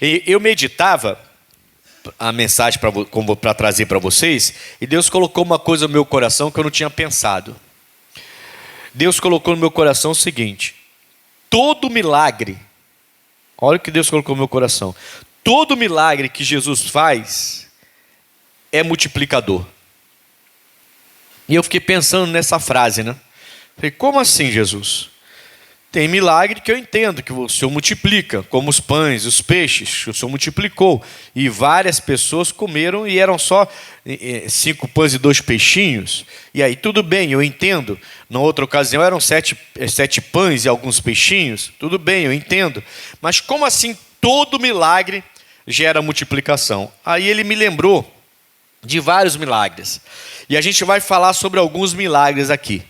E eu meditava a mensagem para trazer para vocês, e Deus colocou uma coisa no meu coração que eu não tinha pensado. Deus colocou no meu coração o seguinte: todo milagre, olha o que Deus colocou no meu coração, todo milagre que Jesus faz é multiplicador. E eu fiquei pensando nessa frase, né? Falei, como assim, Jesus? Tem milagre que eu entendo, que o Senhor multiplica, como os pães, os peixes, o Senhor multiplicou. E várias pessoas comeram e eram só 5 pães e 2 peixinhos. E aí tudo bem, eu entendo. Na outra ocasião eram 7 pães e alguns peixinhos. Tudo bem, eu entendo. Mas como assim todo milagre gera multiplicação? Aí ele me lembrou de vários milagres. E a gente vai falar sobre alguns milagres aqui.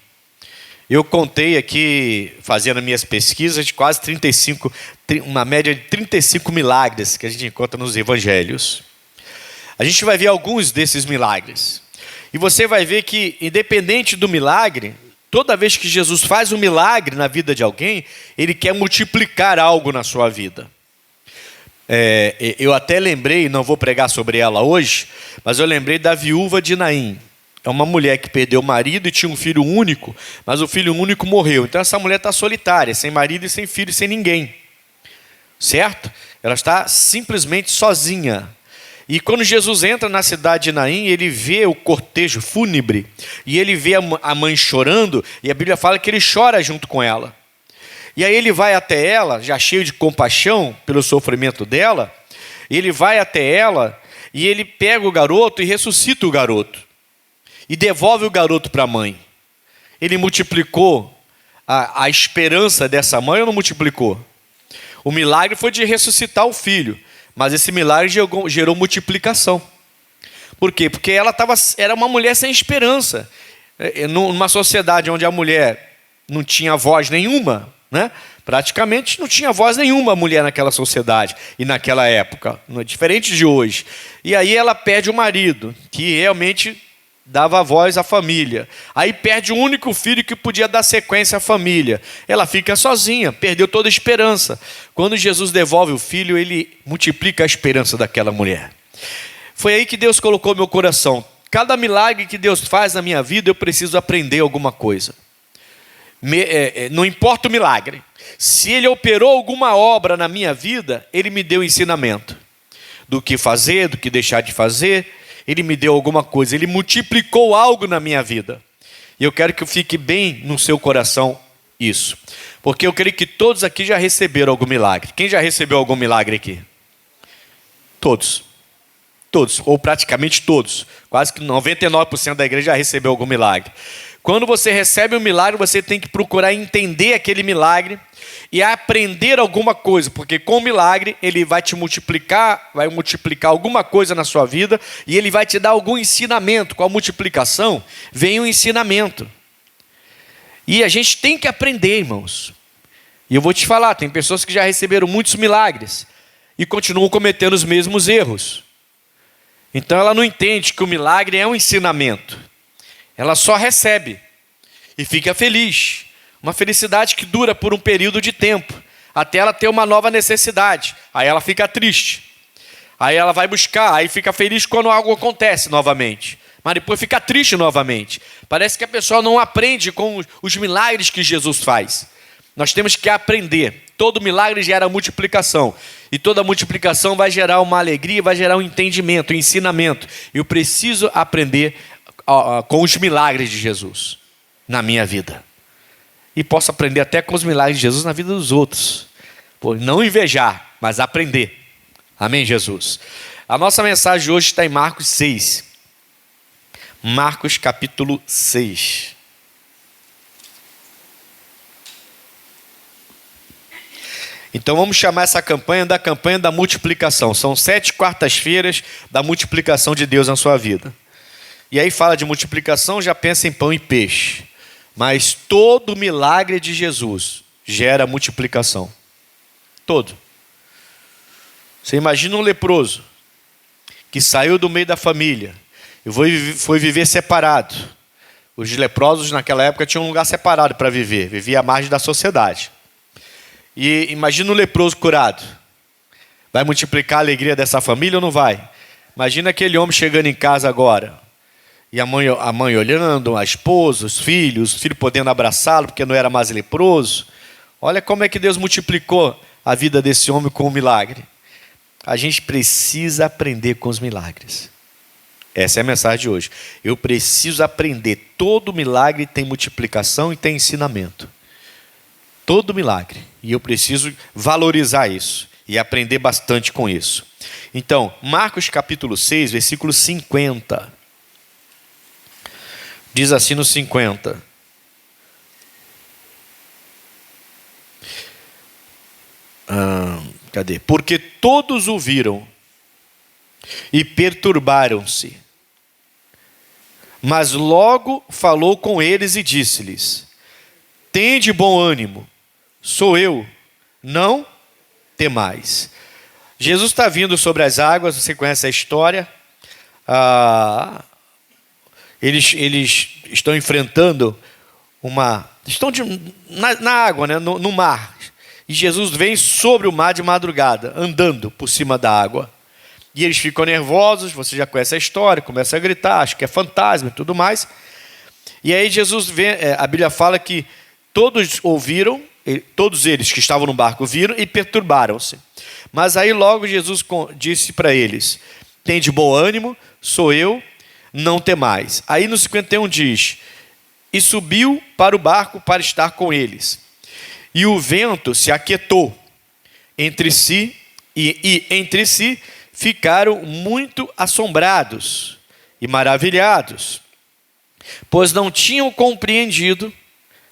Eu contei aqui, fazendo minhas pesquisas, de quase 35, uma média de 35 milagres que a gente encontra nos evangelhos. A gente vai ver alguns desses milagres. E você vai ver que, independente do milagre, toda vez que Jesus faz um milagre na vida de alguém, Ele quer multiplicar algo na sua vida. Eu até lembrei, não vou pregar sobre ela hoje, mas eu lembrei da viúva de Naim. É uma mulher que perdeu o marido e tinha um filho único, mas o filho único morreu. Então essa mulher está solitária, sem marido e sem filho e sem ninguém. Certo? Ela está simplesmente sozinha. E quando Jesus entra na cidade de Naim, ele vê o cortejo fúnebre, e ele vê a mãe chorando, e a Bíblia fala que ele chora junto com ela. E aí ele vai até ela, já cheio de compaixão pelo sofrimento dela, ele vai até ela, e ele pega o garoto e ressuscita o garoto. E devolve o garoto para a mãe. Ele multiplicou a esperança dessa mãe ou não multiplicou? O milagre foi de ressuscitar o filho, mas esse milagre gerou multiplicação. Por quê? Porque ela era uma mulher sem esperança. Numa sociedade onde a mulher não tinha voz nenhuma, né? Praticamente não tinha voz nenhuma a mulher naquela sociedade e naquela época, diferente de hoje. E aí ela perde o marido, que realmente dava voz à família. Aí perde o único filho que podia dar sequência à família. Ela fica sozinha, perdeu toda a esperança. Quando Jesus devolve o filho, ele multiplica a esperança daquela mulher. Foi aí que Deus colocou no meu coração. Cada milagre que Deus faz na minha vida, eu preciso aprender alguma coisa. Não importa o milagre. Se Ele operou alguma obra na minha vida, Ele me deu ensinamento. Do que fazer, do que deixar de fazer. Ele me deu alguma coisa, Ele multiplicou algo na minha vida. E eu quero que fique bem no seu coração isso. Porque eu creio que todos aqui já receberam algum milagre. Quem já recebeu algum milagre aqui? Todos. Todos, ou praticamente todos. Quase que 99% da igreja já recebeu algum milagre. Quando você recebe um milagre, você tem que procurar entender aquele milagre e aprender alguma coisa, porque com o milagre ele vai te multiplicar, vai multiplicar alguma coisa na sua vida e ele vai te dar algum ensinamento. Com a multiplicação vem um ensinamento. E a gente tem que aprender, irmãos. E eu vou te falar, tem pessoas que já receberam muitos milagres e continuam cometendo os mesmos erros. Então ela não entende que o milagre é um ensinamento. Ela só recebe e fica feliz. Uma felicidade que dura por um período de tempo, até ela ter uma nova necessidade. Aí ela fica triste. Aí ela vai buscar, aí fica feliz quando algo acontece novamente. Mas depois fica triste novamente. Parece que a pessoa não aprende com os milagres que Jesus faz. Nós temos que aprender. Todo milagre gera multiplicação. E toda multiplicação vai gerar uma alegria, vai gerar um entendimento, um ensinamento. Eu preciso aprender com os milagres de Jesus na minha vida. E posso aprender até com os milagres de Jesus na vida dos outros. Não invejar, mas aprender. Amém, Jesus? A nossa mensagem hoje está em Marcos 6. Marcos capítulo 6. Então vamos chamar essa campanha da multiplicação. São 7 quartas-feiras da multiplicação de Deus na sua vida. E aí fala de multiplicação, já pensa em pão e peixe. Mas todo milagre de Jesus gera multiplicação. Todo. Você imagina um leproso que saiu do meio da família e foi viver separado. Os leprosos naquela época tinham um lugar separado para viver. Vivia à margem da sociedade. E imagina um leproso curado. Vai multiplicar a alegria dessa família ou não vai? Imagina aquele homem chegando em casa agora. E a mãe olhando, a esposa, os filhos podendo abraçá-lo porque não era mais leproso. Olha como é que Deus multiplicou a vida desse homem com um milagre. A gente precisa aprender com os milagres. Essa é a mensagem de hoje. Eu preciso aprender. Todo milagre tem multiplicação e tem ensinamento. Todo milagre. E eu preciso valorizar isso e aprender bastante com isso. Então, Marcos capítulo 6, versículo 50. Diz assim no 50. Cadê? Porque todos o viram e perturbaram-se. Mas logo falou com eles e disse-lhes: tende bom ânimo, sou eu, não temais. Jesus está vindo sobre as águas, você conhece a história. Eles estão enfrentando na água, né? no mar. E Jesus vem sobre o mar de madrugada, andando por cima da água. E eles ficam nervosos, você já conhece a história, começa a gritar, acho que é fantasma e tudo mais. E aí Jesus vem, a Bíblia fala que todos ouviram, todos eles que estavam no barco viram e perturbaram-se. Mas aí logo Jesus disse para eles: tende bom ânimo, sou eu, não temais. Aí no 51 diz: e subiu para o barco para estar com eles. E o vento se aquietou entre si, e entre si ficaram muito assombrados e maravilhados, pois não tinham compreendido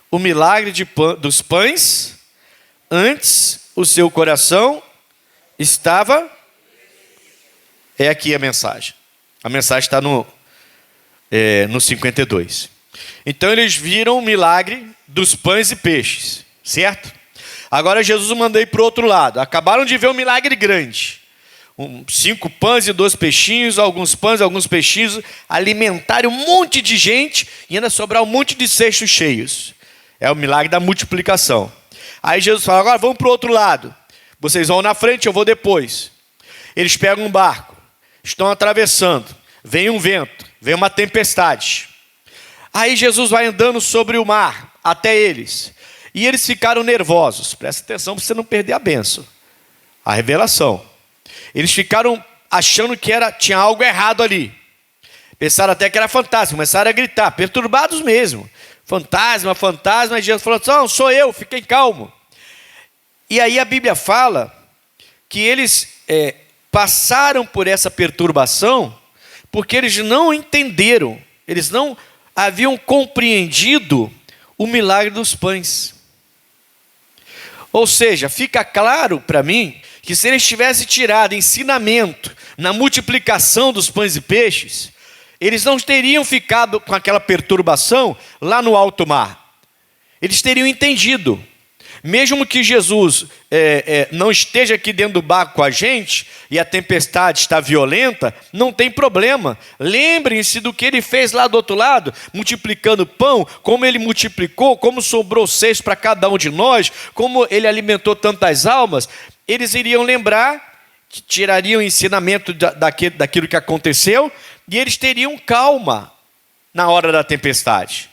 o milagre dos pães, antes o seu coração estava... É aqui a mensagem. A mensagem está no 52. Então eles viram o milagre dos pães e peixes, certo? Agora Jesus mandou ir para o outro lado. Acabaram de ver um milagre grande. 5 pães e 2 peixinhos, alguns pães, alguns peixinhos, alimentaram um monte de gente e ainda sobrar um monte de cestos cheios. É o milagre da multiplicação. Aí Jesus fala: agora vamos para o outro lado. Vocês vão na frente, eu vou depois. Eles pegam um barco, estão atravessando, vem um vento, vem uma tempestade. Aí Jesus vai andando sobre o mar até eles. E eles ficaram nervosos. Presta atenção para você não perder a bênção, a revelação. Eles ficaram achando que tinha algo errado ali. Pensaram até que era fantasma. Começaram a gritar, perturbados mesmo. Fantasma, fantasma. E Jesus falou: não, sou eu, fiquem calmos. E aí a Bíblia fala que eles passaram por essa perturbação porque eles não entenderam. Eles não haviam compreendido o milagre dos pães. Ou seja, fica claro para mim que se eles tivessem tirado ensinamento na multiplicação dos pães e peixes, eles não teriam ficado com aquela perturbação lá no alto mar. Eles teriam entendido. Mesmo que Jesus não esteja aqui dentro do barco com a gente e a tempestade está violenta, não tem problema. Lembrem-se do que ele fez lá do outro lado, multiplicando pão, como ele multiplicou, como sobrou 6 para cada um de nós, como ele alimentou tantas almas. Eles iriam lembrar, que tirariam ensinamento daquilo que aconteceu, e eles teriam calma na hora da tempestade.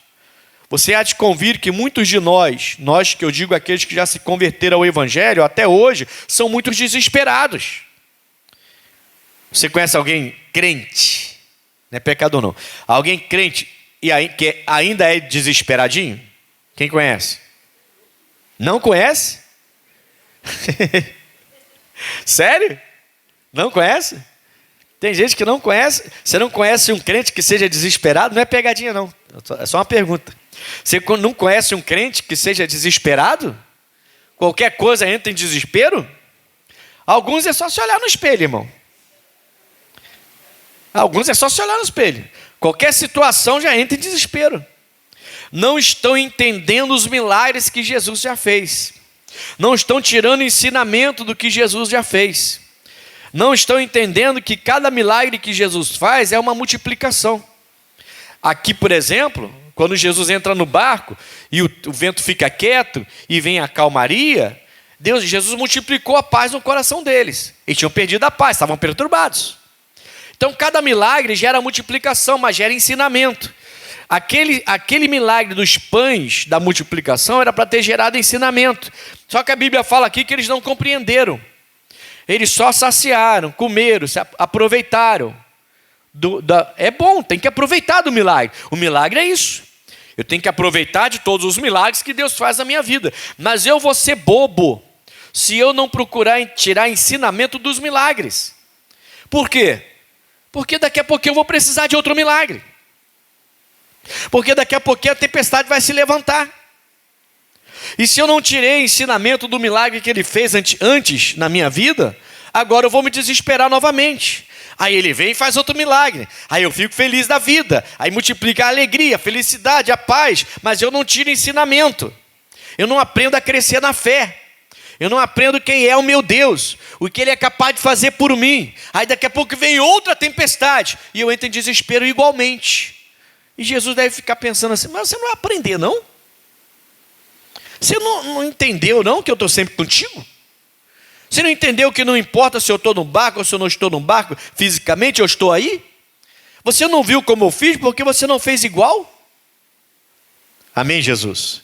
Você há de convir que muitos de nós que eu digo aqueles que já se converteram ao Evangelho, até hoje, são muito desesperados. Você conhece alguém crente? Não é pecador não. Alguém crente que ainda é desesperadinho? Quem conhece? Não conhece? Sério? Não conhece? Tem gente que não conhece. Você não conhece um crente que seja desesperado? Não é pegadinha não. É só uma pergunta. Você não conhece um crente que seja desesperado? Qualquer coisa entra em desespero? Alguns é só se olhar no espelho, irmão. Alguns é só se olhar no espelho. Qualquer situação já entra em desespero. Não estão entendendo os milagres que Jesus já fez. Não estão tirando ensinamento do que Jesus já fez. Não estão entendendo que cada milagre que Jesus faz é uma multiplicação. Aqui, por exemplo, quando Jesus entra no barco e o vento fica quieto e vem a calmaria, Jesus multiplicou a paz no coração deles. Eles tinham perdido a paz, estavam perturbados. Então cada milagre gera multiplicação, mas gera ensinamento. Aquele milagre dos pães da multiplicação era para ter gerado ensinamento. Só que a Bíblia fala aqui que eles não compreenderam. Eles só saciaram, comeram, se aproveitaram. É bom, tem que aproveitar do milagre. O milagre é isso. Eu tenho que aproveitar de todos os milagres que Deus faz na minha vida. Mas eu vou ser bobo se eu não procurar tirar ensinamento dos milagres. Por quê? Porque daqui a pouquinho eu vou precisar de outro milagre. Porque daqui a pouquinho a tempestade vai se levantar. E se eu não tirei ensinamento do milagre que ele fez antes na minha vida, agora eu vou me desesperar novamente. Aí ele vem e faz outro milagre. Aí eu fico feliz da vida. Aí multiplica a alegria, a felicidade, a paz. Mas eu não tiro ensinamento. Eu não aprendo a crescer na fé. Eu não aprendo quem é o meu Deus. O que Ele é capaz de fazer por mim. Aí daqui a pouco vem outra tempestade. E eu entro em desespero igualmente. E Jesus deve ficar pensando assim, mas você não vai aprender não? Você não entendeu não que eu estou sempre contigo? Você não entendeu que não importa se eu estou no barco ou se eu não estou no barco, fisicamente eu estou aí? Você não viu como eu fiz porque você não fez igual? Amém, Jesus?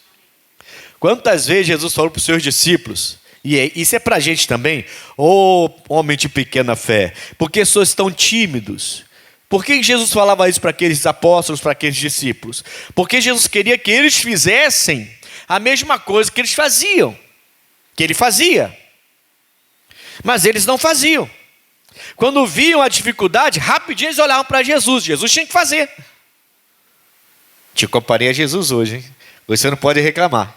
Quantas vezes Jesus falou para os seus discípulos, e isso é para a gente também, homem de pequena fé, porque vocês estão tímidos? Por que Jesus falava isso para aqueles apóstolos, para aqueles discípulos? Porque Jesus queria que eles fizessem a mesma coisa que eles faziam, que ele fazia. Mas eles não faziam. Quando viam a dificuldade, rapidinho eles olhavam para Jesus. Jesus tinha que fazer. Te comparei a Jesus hoje, hein? Hoje você não pode reclamar.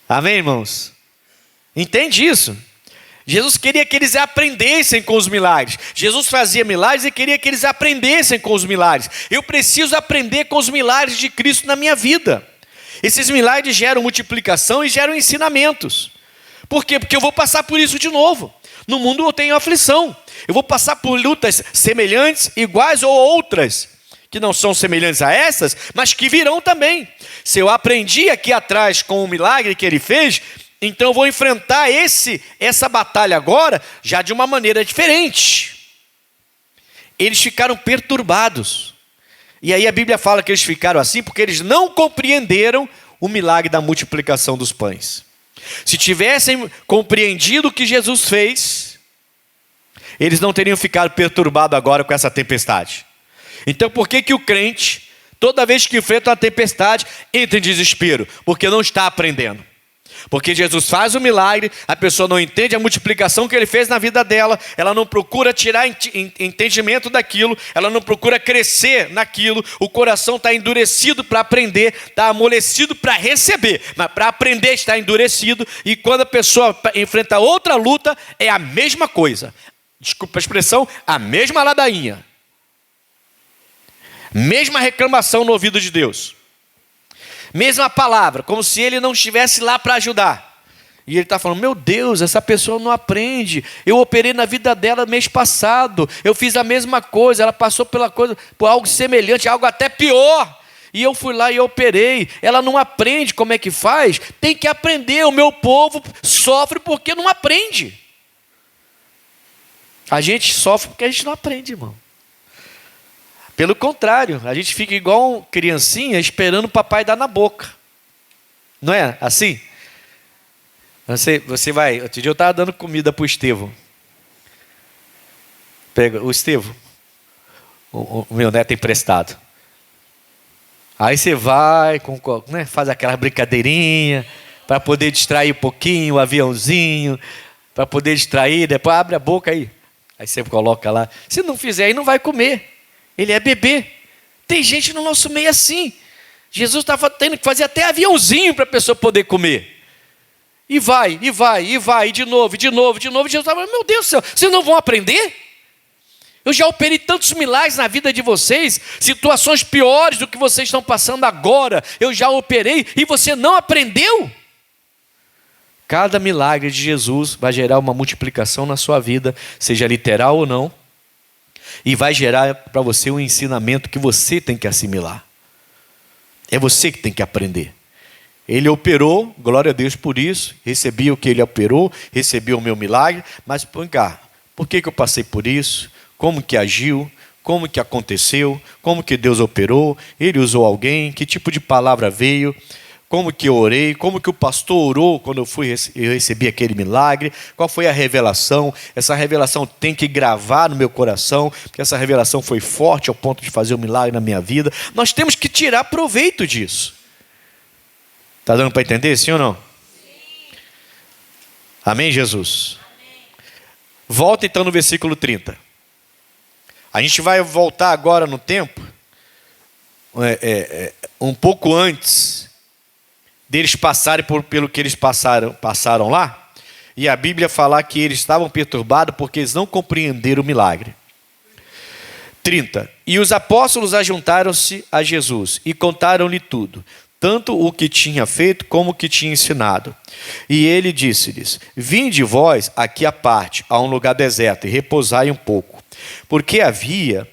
Amém, irmãos? Entende isso? Jesus queria que eles aprendessem com os milagres. Jesus fazia milagres e queria que eles aprendessem com os milagres. Eu preciso aprender com os milagres de Cristo na minha vida. Esses milagres geram multiplicação e geram ensinamentos. Por quê? Porque eu vou passar por isso de novo. No mundo eu tenho aflição. Eu vou passar por lutas semelhantes, iguais ou outras, que não são semelhantes a essas, mas que virão também. Se eu aprendi aqui atrás com o milagre que ele fez, então eu vou enfrentar essa batalha agora já de uma maneira diferente. Eles ficaram perturbados. E aí a Bíblia fala que eles ficaram assim porque eles não compreenderam o milagre da multiplicação dos pães. Se tivessem compreendido o que Jesus fez, eles não teriam ficado perturbados agora com essa tempestade. Então por que o crente, toda vez que enfrenta uma tempestade, entra em desespero? Porque não está aprendendo. Porque Jesus faz o milagre, a pessoa não entende a multiplicação que ele fez na vida dela, ela não procura tirar entendimento daquilo, ela não procura crescer naquilo, o coração está endurecido para aprender, está amolecido para receber, mas para aprender está endurecido, e quando a pessoa enfrenta outra luta, é a mesma coisa. Desculpa a expressão, a mesma ladainha. Mesma reclamação no ouvido de Deus. Mesma palavra, como se ele não estivesse lá para ajudar. E ele está falando, meu Deus, essa pessoa não aprende. Eu operei na vida dela mês passado. Eu fiz a mesma coisa, ela passou por algo semelhante, algo até pior. E eu fui lá e operei. Ela não aprende como é que faz. Tem que aprender, o meu povo sofre porque não aprende. A gente sofre porque a gente não aprende, irmão. Pelo contrário, a gente fica igual criancinha esperando o papai dar na boca. Não é assim? Você vai... Outro dia eu estava dando comida para o Estevão. Pega o Estevão, o meu neto emprestado. Aí você vai, faz aquela brincadeirinha para poder distrair um pouquinho o aviãozinho, para poder distrair, depois abre a boca aí. Aí você coloca lá. Se não fizer aí, não vai comer. Ele é bebê. Tem gente no nosso meio assim. Jesus estava tendo que fazer até aviãozinho para a pessoa poder comer. E vai, e de novo. Jesus estava, meu Deus do céu, vocês não vão aprender? Eu já operei tantos milagres na vida de vocês, situações piores do que vocês estão passando agora, eu já operei e você não aprendeu? Cada milagre de Jesus vai gerar uma multiplicação na sua vida, seja literal ou não. E vai gerar para você um ensinamento que você tem que assimilar. É você que tem que aprender. Ele operou, glória a Deus por isso, recebi o que ele operou, recebi o meu milagre, mas põe cá, por que eu passei por isso? Como que agiu? Como que aconteceu? Como que Deus operou? Ele usou alguém? Que tipo de palavra veio? Como que eu orei? Como que o pastor orou quando eu recebi aquele milagre? Qual foi a revelação? Essa revelação tem que gravar no meu coração, porque essa revelação foi forte ao ponto de fazer um milagre na minha vida. Nós temos que tirar proveito disso. Está dando para entender, sim ou não? Sim. Amém, Jesus? Amém. Volta então no versículo 30. A gente vai voltar agora no tempo, um pouco antes deles passarem pelo que eles passaram lá, e a Bíblia fala que eles estavam perturbados porque eles não compreenderam o milagre. 30. E os apóstolos ajuntaram-se a Jesus e contaram-lhe tudo, tanto o que tinha feito como o que tinha ensinado. E ele disse-lhes: vinde vós aqui à parte, a um lugar deserto, e repousai um pouco. Porque havia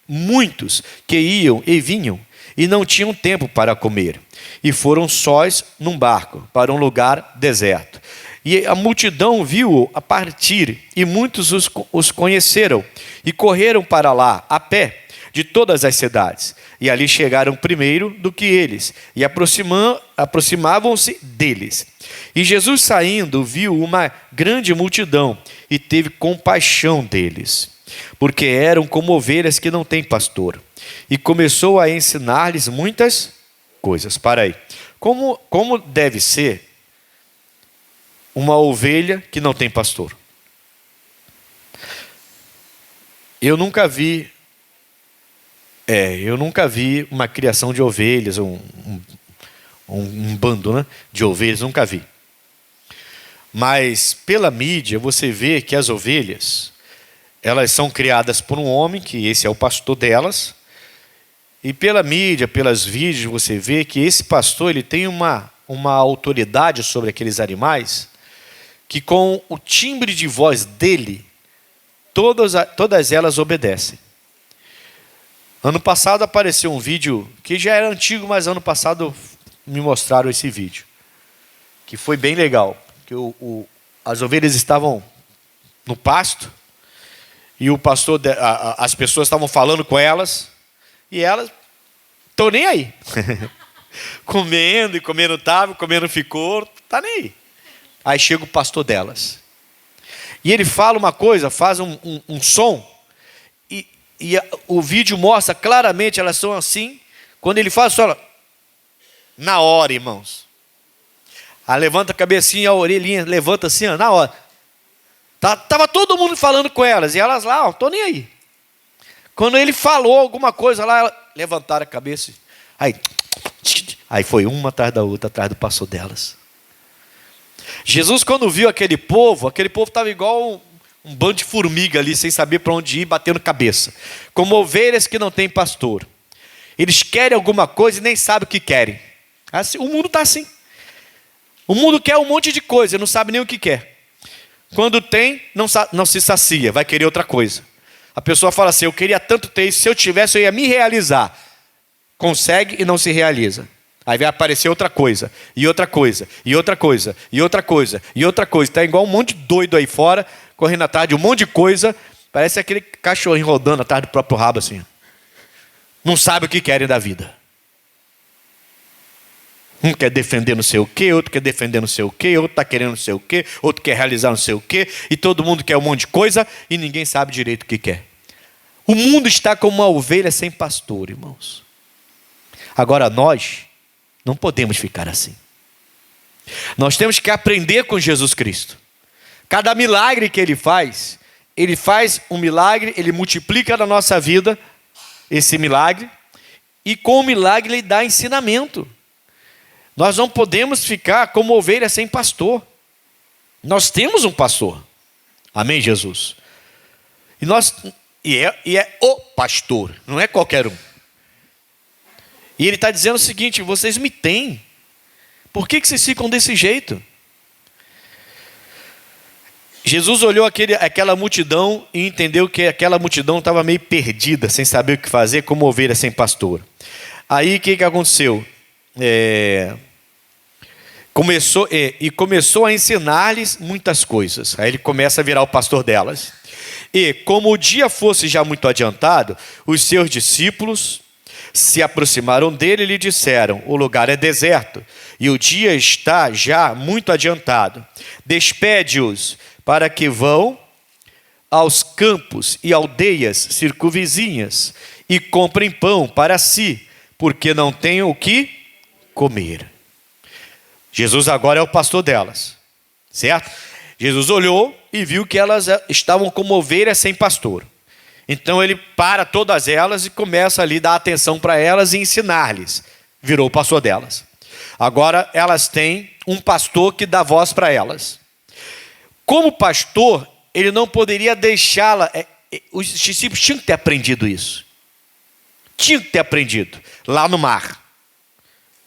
muitos que iam e vinham, e não tinham tempo para comer. E foram sós num barco, para um lugar deserto. E a multidão viu-o a partir, e muitos os conheceram, e correram para lá, a pé, de todas as cidades. E ali chegaram primeiro do que eles, e aproximavam-se deles. E Jesus, saindo, viu uma grande multidão, e teve compaixão deles, porque eram como ovelhas que não têm pastor. E começou a ensinar-lhes muitas coisas. Para aí. Como deve ser uma ovelha que não tem pastor? Eu nunca vi uma criação de ovelhas, um bando, né, de ovelhas, nunca vi. Mas pela mídia você vê que as ovelhas, elas são criadas por um homem, que esse é o pastor delas, e pela mídia, pelas vídeos, você vê que esse pastor ele tem uma autoridade sobre aqueles animais, que com o timbre de voz dele, todas elas obedecem. Ano passado apareceu um vídeo, que já era antigo, mas ano passado me mostraram esse vídeo, que foi bem legal, que as ovelhas estavam no pasto, e o pastor, as pessoas estavam falando com elas, e elas estão nem aí. Comendo, e comendo estava, comendo ficou, tá nem aí. Aí chega o pastor delas. E ele fala uma coisa, faz um som, e o vídeo mostra claramente, elas são assim, quando ele faz só, na hora, irmãos. Aí levanta a cabecinha, a orelhinha, levanta assim, ó, na hora. Tava todo mundo falando com elas, e elas lá, ó, tô nem aí. Quando ele falou alguma coisa lá, elas levantaram a cabeça. Aí foi uma atrás da outra, atrás do pastor delas. Jesus, quando viu aquele povo estava igual um bando de formiga ali, sem saber para onde ir, batendo cabeça. Como ovelhas que não têm pastor. Eles querem alguma coisa e nem sabem o que querem. Assim, o mundo está assim. O mundo quer um monte de coisa, não sabe nem o que quer. Quando tem, não se sacia, vai querer outra coisa. A pessoa fala assim, eu queria tanto ter isso, se eu tivesse eu ia me realizar. Consegue e não se realiza. Aí vai aparecer outra coisa, e outra coisa, e outra coisa, e outra coisa, e outra coisa. Está igual um monte de doido aí fora, correndo atrás de um monte de coisa. Parece aquele cachorrinho rodando atrás do próprio rabo assim. Não sabe o que querem da vida. Um quer defender não sei o quê, outro quer defender não sei o quê, outro está querendo não sei o quê, outro quer realizar não sei o quê, e todo mundo quer um monte de coisa e ninguém sabe direito o que quer. O mundo está como uma ovelha sem pastor, irmãos. Agora nós não podemos ficar assim. Nós temos que aprender com Jesus Cristo. Cada milagre que Ele faz um milagre, Ele multiplica na nossa vida esse milagre, e com o milagre Ele dá ensinamento. Nós não podemos ficar como ovelha sem pastor. Nós temos um pastor. Amém, Jesus? E é o pastor, não é qualquer um. E ele está dizendo o seguinte, vocês me têm. Por que vocês ficam desse jeito? Jesus olhou aquela multidão e entendeu que aquela multidão estava meio perdida, sem saber o que fazer, como ovelha sem pastor. Aí o que aconteceu? começou a ensinar-lhes muitas coisas. Aí ele começa a virar o pastor delas. E, como o dia fosse já muito adiantado, os seus discípulos se aproximaram dele e lhe disseram: o lugar é deserto, e o dia está já muito adiantado. Despede-os para que vão aos campos e aldeias circunvizinhas e comprem pão para si, porque não têm o que comer. Jesus agora é o pastor delas, certo? Jesus olhou e viu que elas estavam como ovelhas sem pastor. Então ele para todas elas e começa ali a dar atenção para elas e ensinar-lhes. Virou o pastor delas. Agora elas têm um pastor que dá voz para elas. Como pastor, ele não poderia deixá-la. Os discípulos tinham que ter aprendido isso. Tinham que ter aprendido lá no mar.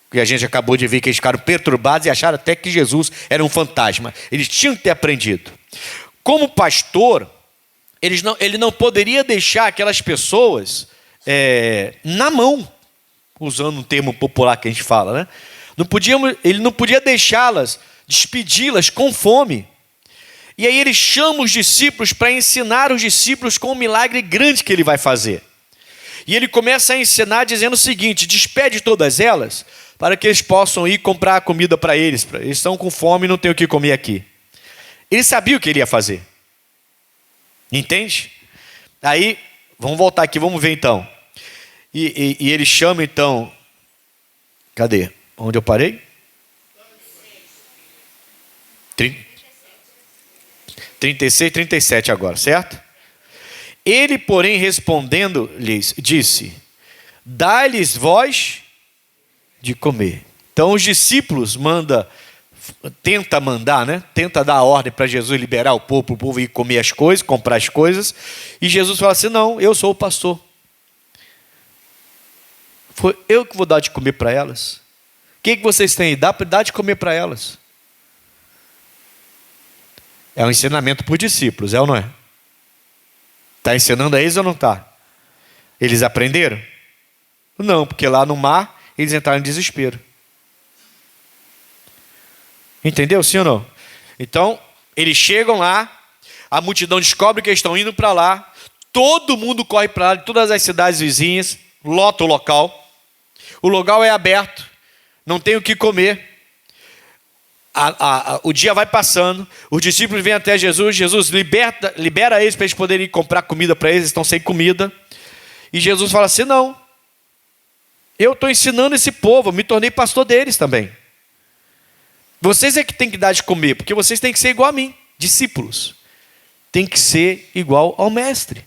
Porque a gente acabou de ver que eles ficaram perturbados e acharam até que Jesus era um fantasma. Eles tinham que ter aprendido. Como pastor, ele não poderia deixar aquelas pessoas na mão, usando um termo popular que a gente fala, né? Ele não podia deixá-las, despedi-las com fome. E aí ele chama os discípulos para ensinar os discípulos com um milagre grande que ele vai fazer. E ele começa a ensinar dizendo o seguinte: despede todas elas, para que eles possam ir comprar comida para eles. Eles estão com fome e não têm o que comer aqui. Ele sabia o que ele ia fazer. Entende? Aí, vamos voltar aqui, vamos ver então. E ele chama então... Cadê? Onde eu parei? 36, 37 agora, certo? Ele, porém, respondendo-lhes, disse: dá-lhes vós de comer. Então os discípulos tenta mandar, né? Tenta dar a ordem para Jesus liberar o povo, para o povo ir comer as coisas, comprar as coisas. E Jesus fala assim: não, eu sou o pastor. Foi eu que vou dar de comer para elas. O que vocês têm? Dá de comer para elas. É um ensinamento para os discípulos, é ou não é? Está ensinando a eles ou não está? Eles aprenderam? Não, porque lá no mar eles entraram em desespero. Entendeu, sim ou não? Então, eles chegam lá, a multidão descobre que eles estão indo para lá, todo mundo corre para lá, de todas as cidades vizinhas, lota o local é aberto, não tem o que comer. O dia vai passando, os discípulos vêm até Jesus, Jesus libera eles para eles poderem ir comprar comida para eles estão sem comida. E Jesus fala assim: não, eu estou ensinando esse povo, eu me tornei pastor deles também. Vocês é que tem que dar de comer, porque vocês têm que ser igual a mim, discípulos. Tem que ser igual ao mestre.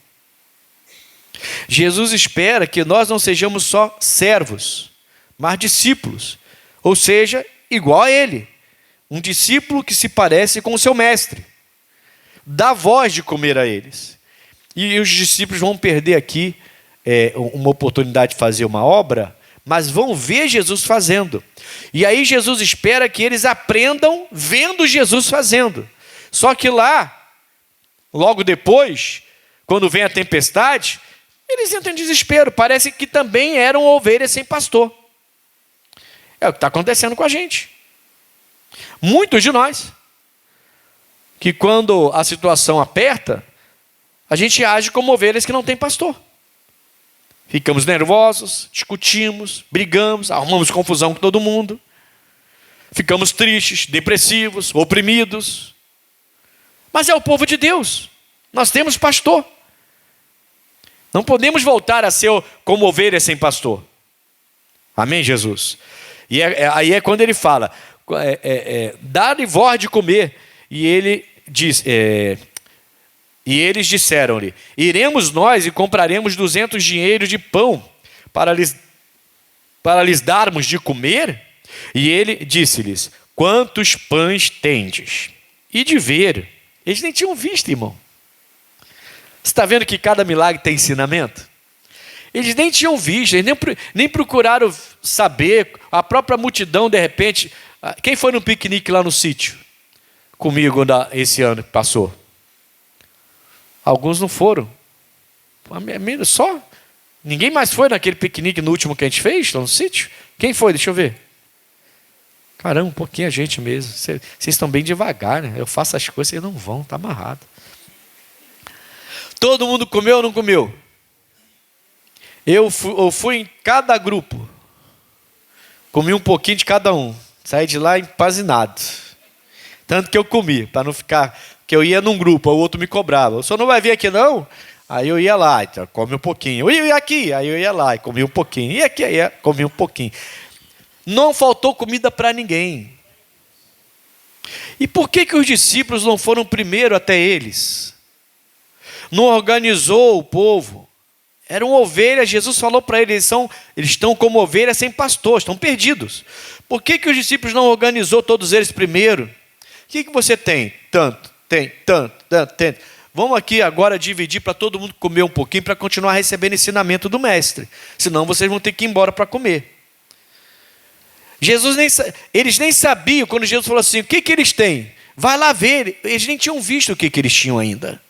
Jesus espera que nós não sejamos só servos, mas discípulos. Ou seja, igual a ele. Um discípulo que se parece com o seu mestre. Dá voz de comer a eles. E os discípulos vão perder aqui uma oportunidade de fazer uma obra, mas vão ver Jesus fazendo. E aí Jesus espera que eles aprendam vendo Jesus fazendo. Só que lá, logo depois, quando vem a tempestade, eles entram em desespero. Parece que também eram ovelhas sem pastor. É o que está acontecendo com a gente. Muitos de nós, que quando a situação aperta, a gente age como ovelhas que não tem pastor. Ficamos nervosos, discutimos, brigamos, arrumamos confusão com todo mundo. Ficamos tristes, depressivos, oprimidos. Mas é o povo de Deus. Nós temos pastor. Não podemos voltar a ser como ovelhas sem pastor. Amém, Jesus? E aí é quando ele fala: dá-lhe voz de comer. E ele diz... E eles disseram-lhe: iremos nós e compraremos 200 dinheiros de pão para lhes darmos de comer? E ele disse-lhes: quantos pães tendes? E de ver. Eles nem tinham visto, irmão. Você está vendo que cada milagre tem ensinamento? Eles nem tinham visto, eles nem procuraram saber. A própria multidão, de repente... Quem foi no piquenique lá no sítio comigo esse ano que passou? Alguns não foram. Só. Ninguém mais foi naquele piquenique no último que a gente fez, lá no sítio? Quem foi? Deixa eu ver. Caramba, um pouquinho a gente mesmo. Vocês estão bem devagar, né? Eu faço as coisas e vocês não vão, está amarrado. Todo mundo comeu ou não comeu? Eu fui em cada grupo. Comi um pouquinho de cada um. Saí de lá empazinado. Tanto que eu comi, para não ficar... Que eu ia num grupo, o outro me cobrava. O senhor não vai vir aqui não? Aí eu ia lá, então, come um pouquinho. E aqui? Aí eu ia lá e comi um pouquinho. E aqui? Aí comi um pouquinho. Não faltou comida para ninguém. E por que os discípulos não foram primeiro até eles? Não organizou o povo. Eram ovelhas, Jesus falou para eles, eles estão como ovelhas sem pastor, estão perdidos. Por que os discípulos não organizou todos eles primeiro? O que você tem? Tanto. Vamos aqui agora dividir para todo mundo comer um pouquinho para continuar recebendo ensinamento do mestre. Senão vocês vão ter que ir embora para comer. Eles nem sabiam, quando Jesus falou assim, o que eles têm? Vai lá ver, eles nem tinham visto o que eles tinham ainda.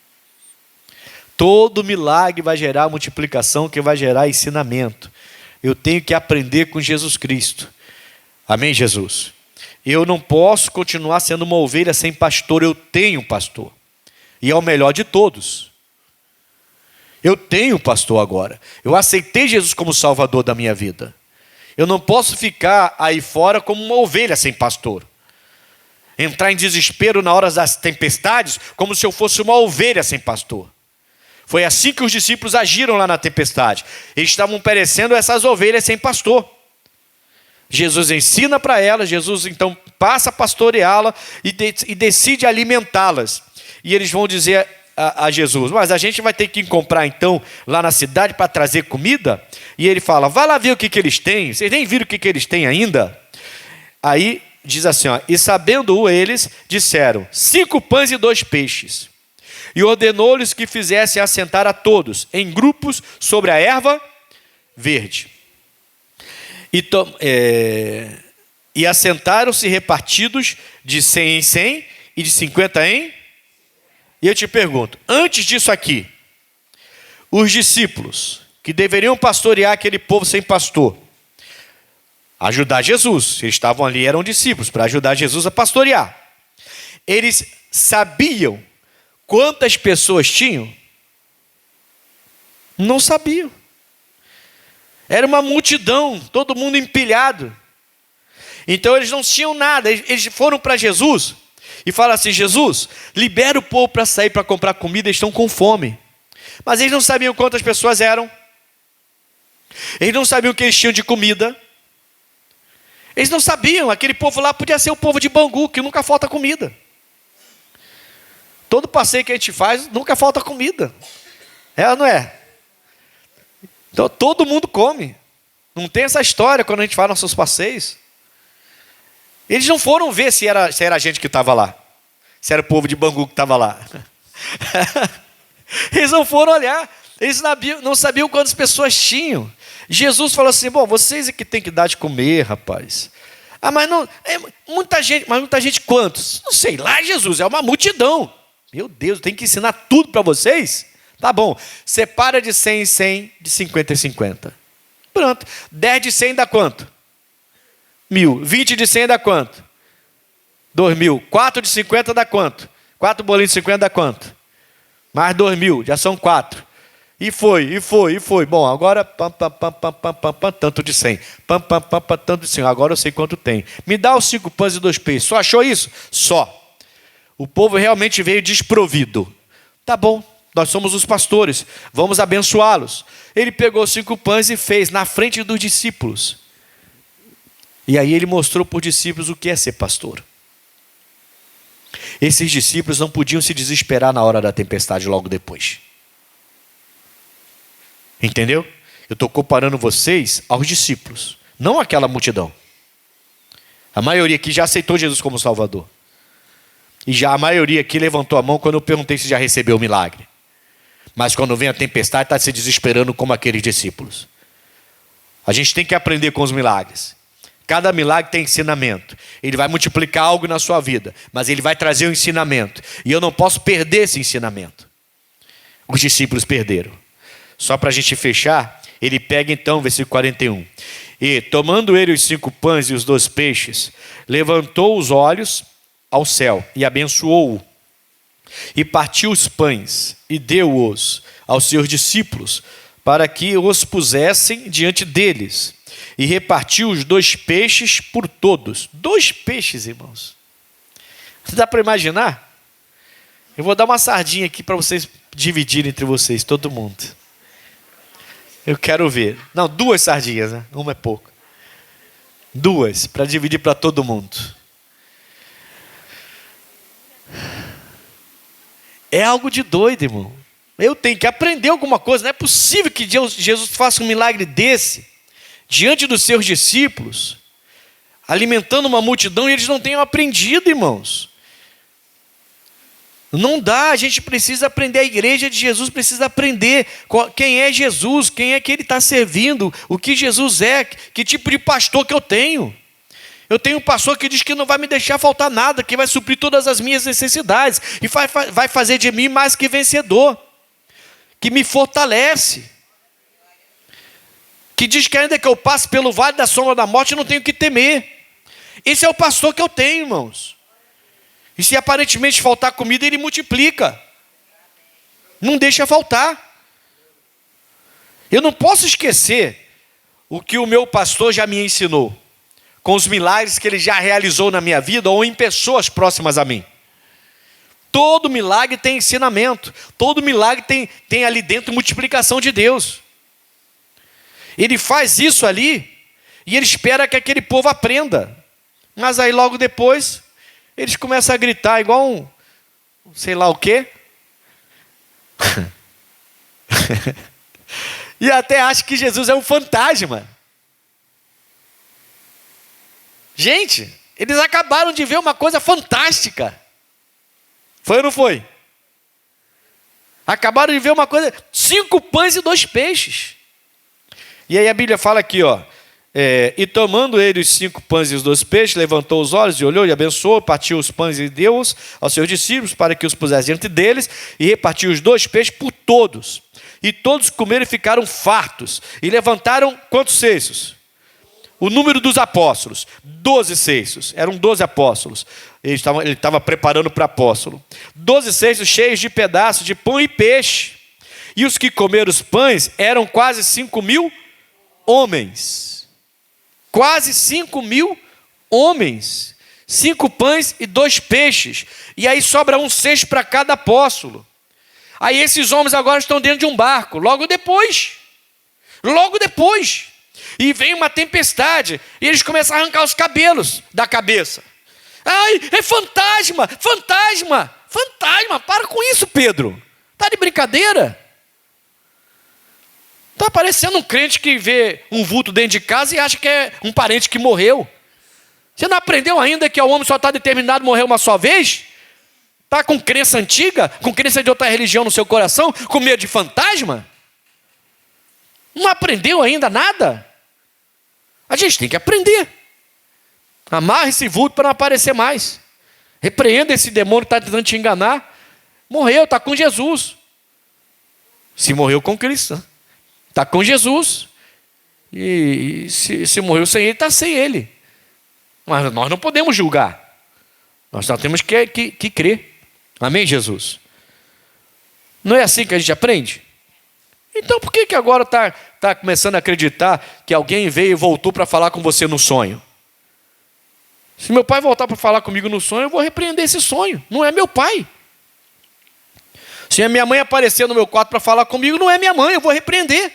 Todo milagre vai gerar multiplicação, que vai gerar ensinamento. Eu tenho que aprender com Jesus Cristo. Amém, Jesus? Eu não posso continuar sendo uma ovelha sem pastor, eu tenho um pastor. E é o melhor de todos. Eu tenho um pastor agora. Eu aceitei Jesus como Salvador da minha vida. Eu não posso ficar aí fora como uma ovelha sem pastor. Entrar em desespero na hora das tempestades, como se eu fosse uma ovelha sem pastor. Foi assim que os discípulos agiram lá na tempestade. Eles estavam perecendo essas ovelhas sem pastor. Jesus ensina para elas, Jesus então passa a pastoreá-la e decide alimentá-las. E eles vão dizer a Jesus, mas a gente vai ter que comprar então lá na cidade para trazer comida? E ele fala, vai lá ver o que eles têm, vocês nem viram o que eles têm ainda? Aí diz assim, e sabendo eles, disseram, 5 pães e 2 peixes. E ordenou-lhes que fizessem assentar a todos, em grupos sobre a erva verde. E assentaram-se repartidos de 100 em 100 e de 50 em... E eu te pergunto, antes disso aqui, os discípulos que deveriam pastorear aquele povo sem pastor, ajudar Jesus, eles estavam ali, eram discípulos, para ajudar Jesus a pastorear. Eles sabiam quantas pessoas tinham? Não sabiam. Era uma multidão, todo mundo empilhado. Então eles não tinham nada, eles foram para Jesus e falaram assim, Jesus, libera o povo para sair para comprar comida, eles estão com fome. Mas eles não sabiam quantas pessoas eram. Eles não sabiam o que eles tinham de comida. Eles não sabiam, aquele povo lá podia ser o povo de Bangu, que nunca falta comida. Todo passeio que a gente faz, nunca falta comida. É ou não é? Então todo mundo come. Não tem essa história quando a gente faz nossos passeios. Eles não foram ver se era a gente que estava lá. Se era o povo de Bangu que estava lá. Eles não foram olhar. Eles não sabiam quantas pessoas tinham. Jesus falou assim, bom, vocês é que tem que dar de comer, rapaz. Ah, mas não, muita gente quantos? Não sei lá, Jesus, é uma multidão. Meu Deus, tem que ensinar tudo para vocês? Tá bom, separa de 100 em 100, de 50 em 50. Pronto, 10 de 100 dá quanto? 1.000. 20 de 100 dá quanto? 2.000. 4 de 50 dá quanto? 4 bolinhos de 50 dá quanto? Mais 2.000, já são 4. E foi. Bom, agora tanto de 100. Tanto de 100. Agora eu sei quanto tem. Me dá os 5 pães e 2 peixes. Só achou isso? Só. O povo realmente veio desprovido. Tá bom, nós somos os pastores. Vamos abençoá-los. Ele pegou 5 pães e fez na frente dos discípulos. E aí ele mostrou para os discípulos o que é ser pastor. Esses discípulos não podiam se desesperar na hora da tempestade logo depois. Entendeu? Eu estou comparando vocês aos discípulos, não àquela multidão. A maioria aqui já aceitou Jesus como Salvador. E já a maioria aqui levantou a mão quando eu perguntei se já recebeu o milagre. Mas quando vem a tempestade, está se desesperando como aqueles discípulos. A gente tem que aprender com os milagres. Cada milagre tem ensinamento. Ele vai multiplicar algo na sua vida, mas ele vai trazer um ensinamento. E eu não posso perder esse ensinamento. Os discípulos perderam. Só para a gente fechar, ele pega então, versículo 41. E, tomando ele os 5 pães e os 2 peixes, levantou os olhos ao céu e abençoou-o. E partiu os pães e deu-os aos seus discípulos, para que os pusessem diante deles. E repartiu os 2 peixes por todos. 2 peixes, irmãos. Dá para imaginar? Eu vou dar uma sardinha aqui para vocês dividirem entre vocês, todo mundo. Eu quero ver. Não, 2 sardinhas, né? Uma é pouco. 2, para dividir para todo mundo. É algo de doido, irmão. Eu tenho que aprender alguma coisa. Não é possível que Jesus faça um milagre desse diante dos seus discípulos, alimentando uma multidão, e eles não tenham aprendido, irmãos. Não dá, a gente precisa aprender, a igreja de Jesus precisa aprender quem é Jesus, quem é que ele está servindo, o que Jesus é, que tipo de pastor que eu tenho. Eu tenho um pastor que diz que não vai me deixar faltar nada, que vai suprir todas as minhas necessidades, e vai fazer de mim mais que vencedor, que me fortalece, que diz que ainda que eu passe pelo vale da sombra da morte, eu não tenho que temer. Esse é o pastor que eu tenho, irmãos. E se aparentemente faltar comida, ele multiplica. Não deixa faltar. Eu não posso esquecer o que o meu pastor já me ensinou, com os milagres que ele já realizou na minha vida ou em pessoas próximas a mim. Todo milagre tem ensinamento. Todo milagre tem ali dentro multiplicação de Deus. Ele faz isso ali e ele espera que aquele povo aprenda. Mas aí logo depois eles começam a gritar igual um sei lá o quê. E até acham que Jesus é um fantasma. Gente, eles acabaram de ver uma coisa fantástica. Foi ou não foi? Acabaram de ver uma coisa, 5 pães e 2 peixes. E aí a Bíblia fala aqui, ó. E tomando ele os 5 pães e os 2 peixes, levantou os olhos e olhou e abençoou, partiu os pães e deu-os aos seus discípulos para que os pusessem diante deles, e repartiu os 2 peixes por todos. E todos comeram e ficaram fartos. E levantaram quantos cestos? O número dos apóstolos, 12 cestos. Eram 12 apóstolos. Ele estava preparando para apóstolo. 12 cestos cheios de pedaços de pão e peixe. E os que comeram os pães eram quase 5.000 homens. Quase 5.000 homens. 5 pães e 2 peixes. E aí sobra um cesto para cada apóstolo. Aí esses homens agora estão dentro de um barco. Logo depois. E vem uma tempestade. E eles começam a arrancar os cabelos da cabeça. Ai, é fantasma. Para com isso, Pedro. Tá de brincadeira? Está parecendo um crente que vê um vulto dentro de casa e acha que é um parente que morreu. Você não aprendeu ainda que o homem só está determinado a morrer uma só vez? Está com crença antiga? Com crença de outra religião no seu coração? Com medo de fantasma? Não aprendeu ainda nada? A gente tem que aprender. Amarre esse vulto para não aparecer mais. Repreenda esse demônio que está tentando te enganar. Morreu, está com Jesus. Se morreu com Cristo, está com Jesus. E se morreu sem ele, está sem ele. Mas nós não podemos julgar. Nós só temos que crer. Amém, Jesus? Não é assim que a gente aprende? Então por que agora está começando a acreditar que alguém veio e voltou para falar com você no sonho? Se meu pai voltar para falar comigo no sonho, eu vou repreender esse sonho. Não é meu pai. Se a minha mãe aparecer no meu quarto para falar comigo, não é minha mãe, eu vou repreender.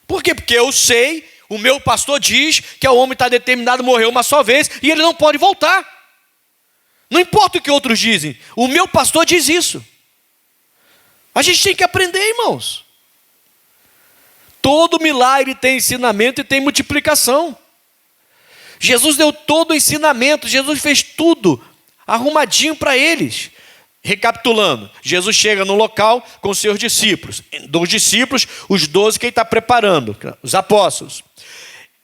Por quê? Porque eu sei, o meu pastor diz que o homem está determinado a morrer uma só vez e ele não pode voltar. Não importa o que outros dizem, o meu pastor diz isso. A gente tem que aprender, irmãos. Todo milagre tem ensinamento e tem multiplicação. Jesus deu todo o ensinamento, Jesus fez tudo arrumadinho para eles. Recapitulando, Jesus chega no local com os seus discípulos. Dos discípulos, os 12 que ele está preparando, os apóstolos.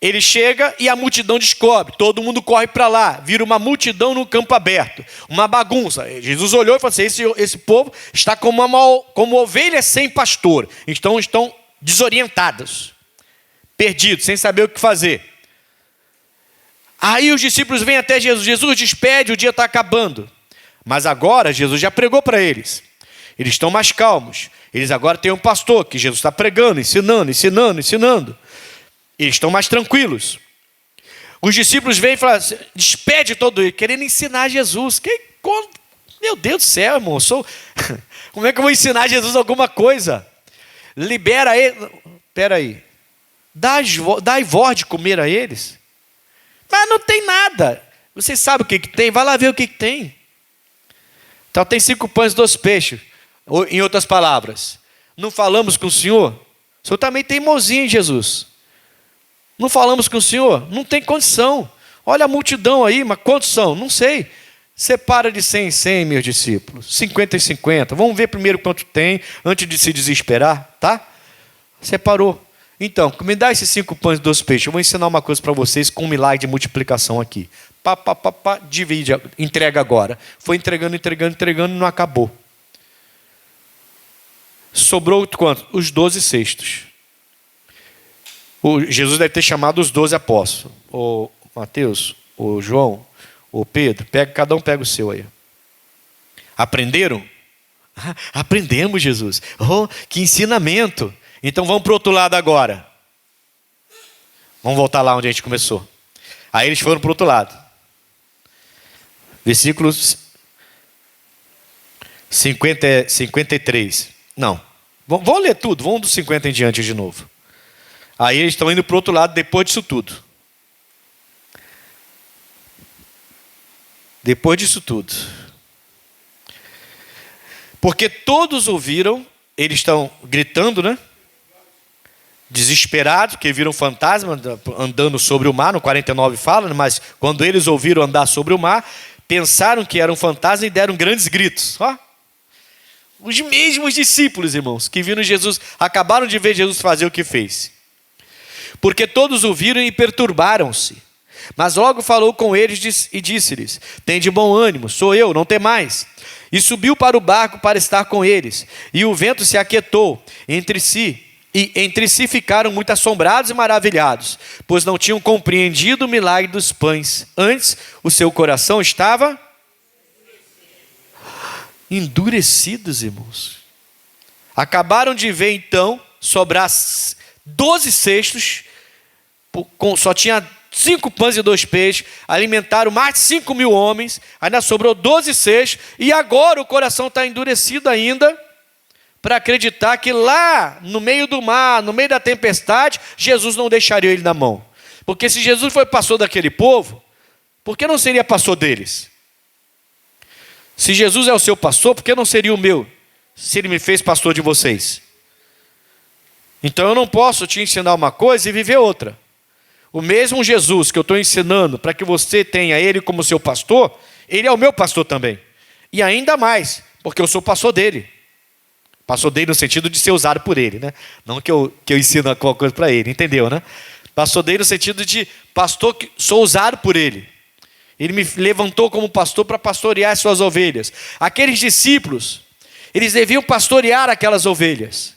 Ele chega e a multidão descobre, todo mundo corre para lá, vira uma multidão no campo aberto, uma bagunça. Jesus olhou e falou assim, esse povo está como ovelhas sem pastor, estão desorientados, perdidos, sem saber o que fazer. Aí os discípulos vêm até Jesus. Jesus, despede, o dia está acabando. Mas agora Jesus já pregou para eles. Eles estão mais calmos. Eles agora têm um pastor que Jesus está pregando, ensinando. Eles estão mais tranquilos. Os discípulos vêm e falam assim, despede todo ele, querendo ensinar Jesus. Meu Deus do céu, irmão. Como é que eu vou ensinar Jesus alguma coisa? Libera ele. Espera aí. Dai voz de comer a eles. Mas não tem nada. Você sabe o que tem? Vai lá ver o que tem. Então tem 5 pães e 2 peixes. Em outras palavras, não falamos com o Senhor? O Senhor também tem teimosia em Jesus. Não falamos com o Senhor? Não tem condição. Olha a multidão aí, mas quantos são? Não sei. Separa de 100 em 100, meus discípulos. 50 e 50. Vamos ver primeiro quanto tem, antes de se desesperar, tá? Separou. Então, me dá esses 5 pães e 2 peixes. Eu vou ensinar uma coisa para vocês com um milagre de multiplicação aqui. Divide, entrega agora. Foi entregando, e não acabou. Sobrou quanto? Os 12 cestos. Jesus deve ter chamado os 12 apóstolos. O Mateus, o João, o Pedro, cada um pega o seu aí. Aprenderam? Aprendemos, Jesus. Oh, que ensinamento. Então vamos para o outro lado agora. Vamos voltar lá onde a gente começou. Aí eles foram para o outro lado. Versículos 53. Não. Vamos ler tudo. Vamos dos 50 em diante de novo. Aí eles estão indo para o outro lado depois disso tudo. Depois disso tudo. Porque todos ouviram, eles estão gritando, né? Desesperados, porque viram fantasma andando sobre o mar, no 49 fala, mas quando eles ouviram andar sobre o mar, pensaram que era um fantasma e deram grandes gritos. Ó. Os mesmos discípulos, irmãos, que viram Jesus, acabaram de ver Jesus fazer o que fez. Porque todos ouviram e perturbaram-se. Mas logo falou com eles e disse-lhes, tende bom ânimo, sou eu, não temais. E subiu para o barco para estar com eles. E o vento se aquietou entre si ficaram muito assombrados e maravilhados, pois não tinham compreendido o milagre dos pães. Antes, o seu coração estava endurecidos, irmãos. Acabaram de ver, então, sobrar 12 cestos, só tinha 5 pães e 2 peixes, alimentaram mais de 5.000 homens, ainda sobrou 12 cestos, e agora o coração está endurecido ainda, para acreditar que lá, no meio do mar, no meio da tempestade, Jesus não deixaria ele na mão. Porque se Jesus foi pastor daquele povo, por que não seria pastor deles? Se Jesus é o seu pastor, por que não seria o meu? Se ele me fez pastor de vocês. Então eu não posso te ensinar uma coisa e viver outra. O mesmo Jesus que eu estou ensinando para que você tenha ele como seu pastor, ele é o meu pastor também. E ainda mais, porque eu sou pastor dele. Pastor dele no sentido de ser usado por ele, né? Não que eu ensino alguma coisa para ele, entendeu, né? Pastor dele no sentido de pastor que sou usado por ele. Ele me levantou como pastor para pastorear as suas ovelhas. Aqueles discípulos, eles deviam pastorear aquelas ovelhas.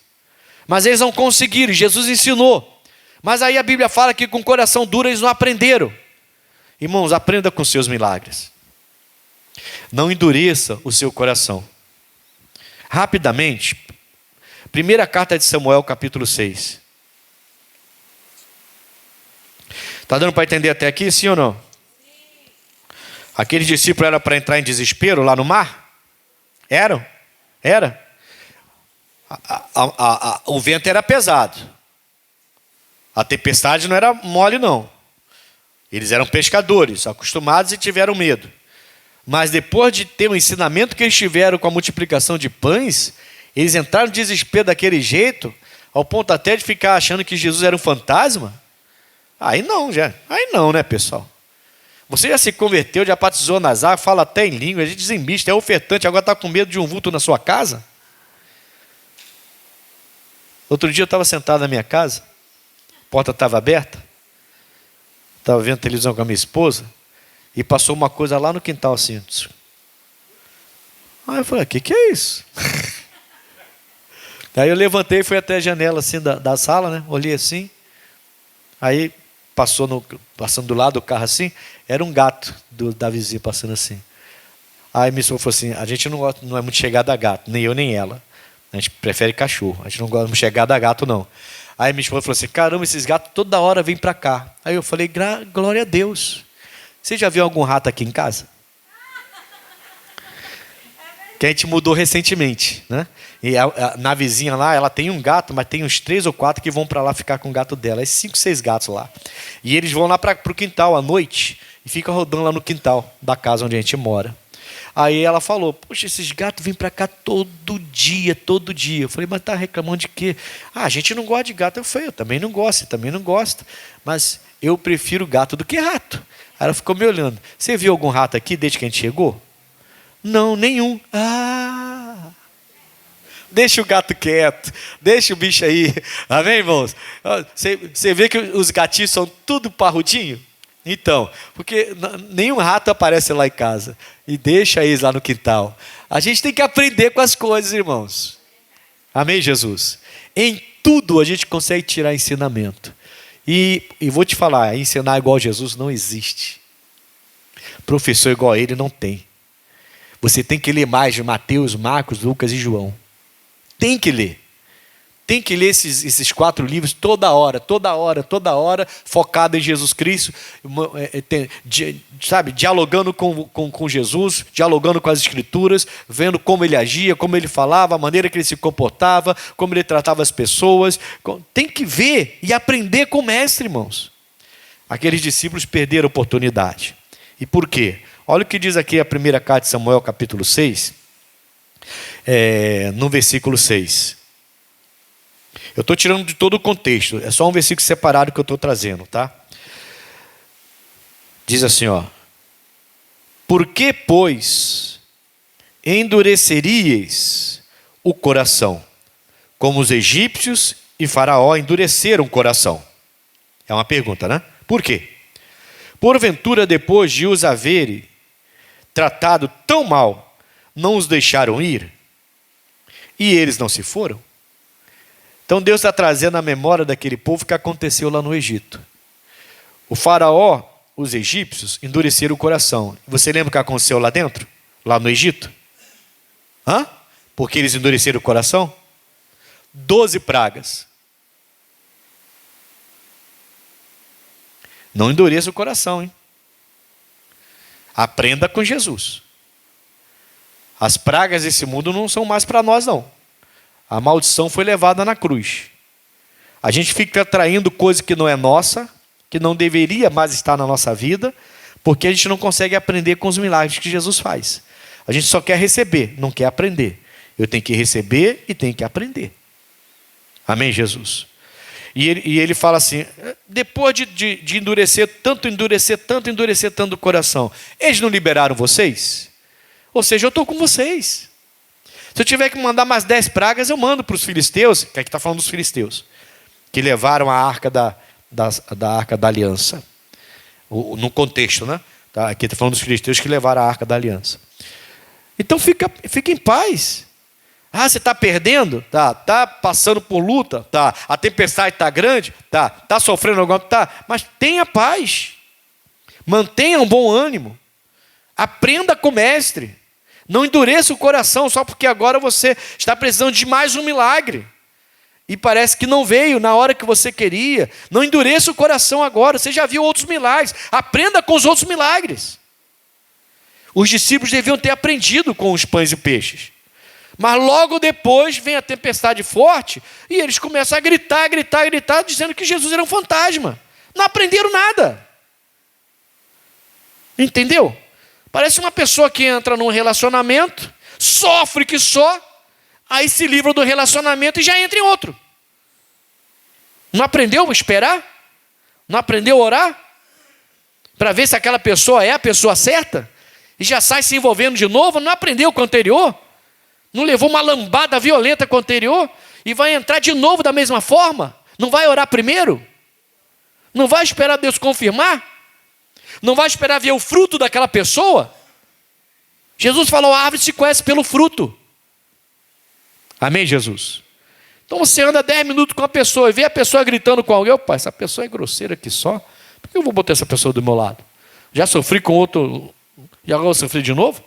Mas eles não conseguiram, Jesus ensinou. Mas aí a Bíblia fala que com coração duro eles não aprenderam. Irmãos, aprenda com seus milagres. Não endureça o seu coração. Rapidamente, primeira carta de Samuel, capítulo 6. Está dando para entender até aqui, sim ou não? Sim. Aqueles discípulos eram para entrar em desespero lá no mar? Eram? Era? O vento era pesado. A tempestade não era mole, não. Eles eram pescadores, acostumados e tiveram medo. Mas depois de ter o ensinamento que eles tiveram com a multiplicação de pães, eles entraram no desespero daquele jeito, ao ponto até de ficar achando que Jesus era um fantasma. Aí não, né, pessoal? Você já se converteu, já batizou nas águas, fala até em língua, a gente desembista, é ofertante, agora está com medo de um vulto na sua casa? Outro dia eu estava sentado na minha casa, a porta estava aberta, estava vendo televisão com a minha esposa, e passou uma coisa lá no quintal assim. Aí eu falei, o que é isso? Aí eu levantei e fui até a janela assim da sala, né? Olhei assim. Aí passando do lado do carro assim, era um gato da vizinha passando assim. Aí minha esposa falou assim, a gente não é muito chegada a gato, nem eu nem ela. A gente prefere cachorro, a gente não gosta de chegada a gato não. Aí minha esposa falou assim, caramba, esses gatos toda hora vêm para cá. Aí eu falei, glória a Deus. Você já viu algum rato aqui em casa? Que a gente mudou recentemente, né? E na vizinha lá, ela tem um gato, mas tem uns 3 ou 4 que vão para lá ficar com o gato dela. É 5, 6 gatos lá. E eles vão lá para o quintal à noite e ficam rodando lá no quintal da casa onde a gente mora. Aí ela falou, poxa, esses gatos vêm para cá todo dia, todo dia. Eu falei, mas tá reclamando de quê? A gente não gosta de gato. Eu falei, eu também não gosto, você também não gosta. Mas eu prefiro gato do que rato. Aí ela ficou me olhando. Você viu algum rato aqui desde que a gente chegou? Não, nenhum. Deixa o gato quieto, deixa o bicho aí. Amém, irmãos? Você vê que os gatinhos são tudo parrudinho? Então, porque nenhum rato aparece lá em casa. E deixa eles lá no quintal. A gente tem que aprender com as coisas, irmãos. Amém, Jesus? Em tudo a gente consegue tirar ensinamento. E vou te falar, ensinar igual Jesus não existe. Professor igual a ele não tem. Você tem que ler mais de Mateus, Marcos, Lucas e João. Tem que ler. Tem que ler esses 4 livros toda hora, focado em Jesus Cristo, sabe, dialogando com Jesus, dialogando com as Escrituras, vendo como ele agia, como ele falava, a maneira que ele se comportava, como ele tratava as pessoas. Tem que ver e aprender com o mestre, irmãos. Aqueles discípulos perderam a oportunidade. E por quê? Olha o que diz aqui a primeira carta de Samuel, capítulo 6, no versículo 6. Eu estou tirando de todo o contexto, é só um versículo separado que eu estou trazendo, tá? Diz assim, ó. Por que, pois, endureceríeis o coração, como os egípcios e Faraó endureceram o coração? É uma pergunta, né? Por quê? Porventura, depois de os haverem tratado tão mal, não os deixaram ir? E eles não se foram? Então Deus está trazendo a memória daquele povo que aconteceu lá no Egito. O faraó, os egípcios, endureceram o coração. Você lembra o que aconteceu lá dentro? Lá no Egito? Porque eles endureceram o coração? 12 pragas. Não endureça o coração, hein? Aprenda com Jesus. As pragas desse mundo não são mais para nós, não. A maldição foi levada na cruz. A gente fica atraindo coisa que não é nossa, que não deveria mais estar na nossa vida, porque a gente não consegue aprender com os milagres que Jesus faz. A gente só quer receber, não quer aprender. Eu tenho que receber e tenho que aprender. Amém, Jesus? E ele fala assim, depois de endurecer tanto o coração, eles não liberaram vocês? Ou seja, eu estou com vocês. Se eu tiver que mandar mais 10 pragas, eu mando para os filisteus, que aqui está falando dos filisteus, que levaram a arca da arca da aliança. No contexto, né? Aqui está falando dos filisteus que levaram a arca da aliança. Então fica em paz. Você está perdendo? Tá passando por luta? Tá. A tempestade está grande? Tá sofrendo alguma coisa? Tá. Mas tenha paz. Mantenha um bom ânimo. Aprenda com o mestre. Não endureça o coração só porque agora você está precisando de mais um milagre. E parece que não veio na hora que você queria. Não endureça o coração agora. Você já viu outros milagres. Aprenda com os outros milagres. Os discípulos deviam ter aprendido com os pães e peixes. Mas logo depois vem a tempestade forte e eles começam a gritar, dizendo que Jesus era um fantasma. Não aprenderam nada. Entendeu? Parece uma pessoa que entra num relacionamento, sofre que só, aí se livra do relacionamento e já entra em outro. Não aprendeu a esperar? Não aprendeu a orar? Para ver se aquela pessoa é a pessoa certa? E já sai se envolvendo de novo? Não aprendeu com o anterior? Não levou uma lambada violenta com o anterior? E vai entrar de novo da mesma forma? Não vai orar primeiro? Não vai esperar Deus confirmar? Não vai esperar ver o fruto daquela pessoa? Jesus falou, a árvore se conhece pelo fruto. Amém, Jesus? Então você anda 10 minutos com a pessoa e vê a pessoa gritando com alguém. Opa, essa pessoa é grosseira aqui só. Por que eu vou botar essa pessoa do meu lado? Já sofri com outro, e agora eu sofri de novo?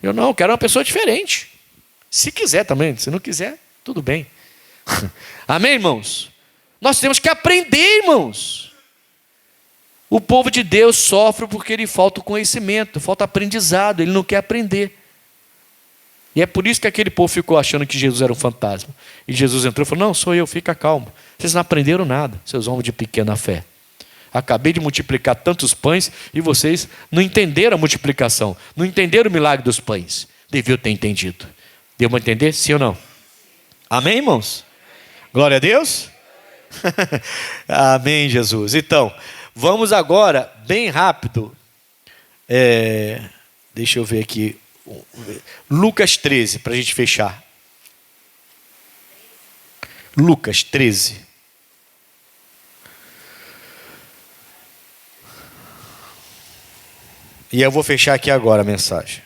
Eu não, quero uma pessoa diferente. Se quiser também, se não quiser, tudo bem. Amém, irmãos? Nós temos que aprender, irmãos. O povo de Deus sofre porque lhe falta o conhecimento, falta aprendizado, ele não quer aprender. E é por isso que aquele povo ficou achando que Jesus era um fantasma. E Jesus entrou e falou: não, sou eu, fica calmo. Vocês não aprenderam nada, seus homens de pequena fé. Acabei de multiplicar tantos pães e vocês não entenderam a multiplicação, não entenderam o milagre dos pães. Deviam ter entendido. Deu para entender? Sim ou não? Amém, irmãos? Glória a Deus? Amém, Jesus. Então, vamos agora, bem rápido. Deixa eu ver aqui. Lucas 13, para a gente fechar. Lucas 13. E eu vou fechar aqui agora a mensagem.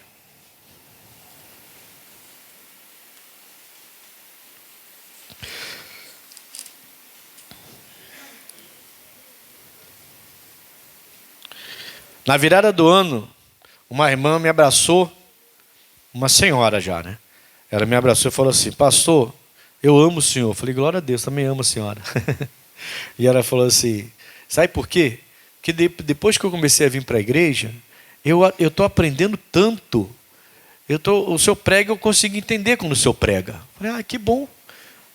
Na virada do ano, uma irmã me abraçou, uma senhora já, né? Ela me abraçou e falou assim: pastor, eu amo o senhor. Eu falei: glória a Deus, também amo a senhora. E ela falou assim: sabe por quê? Porque depois que eu comecei a vir para a igreja, eu estou aprendendo tanto. O senhor prega, eu consigo entender quando o senhor prega. Eu falei: que bom.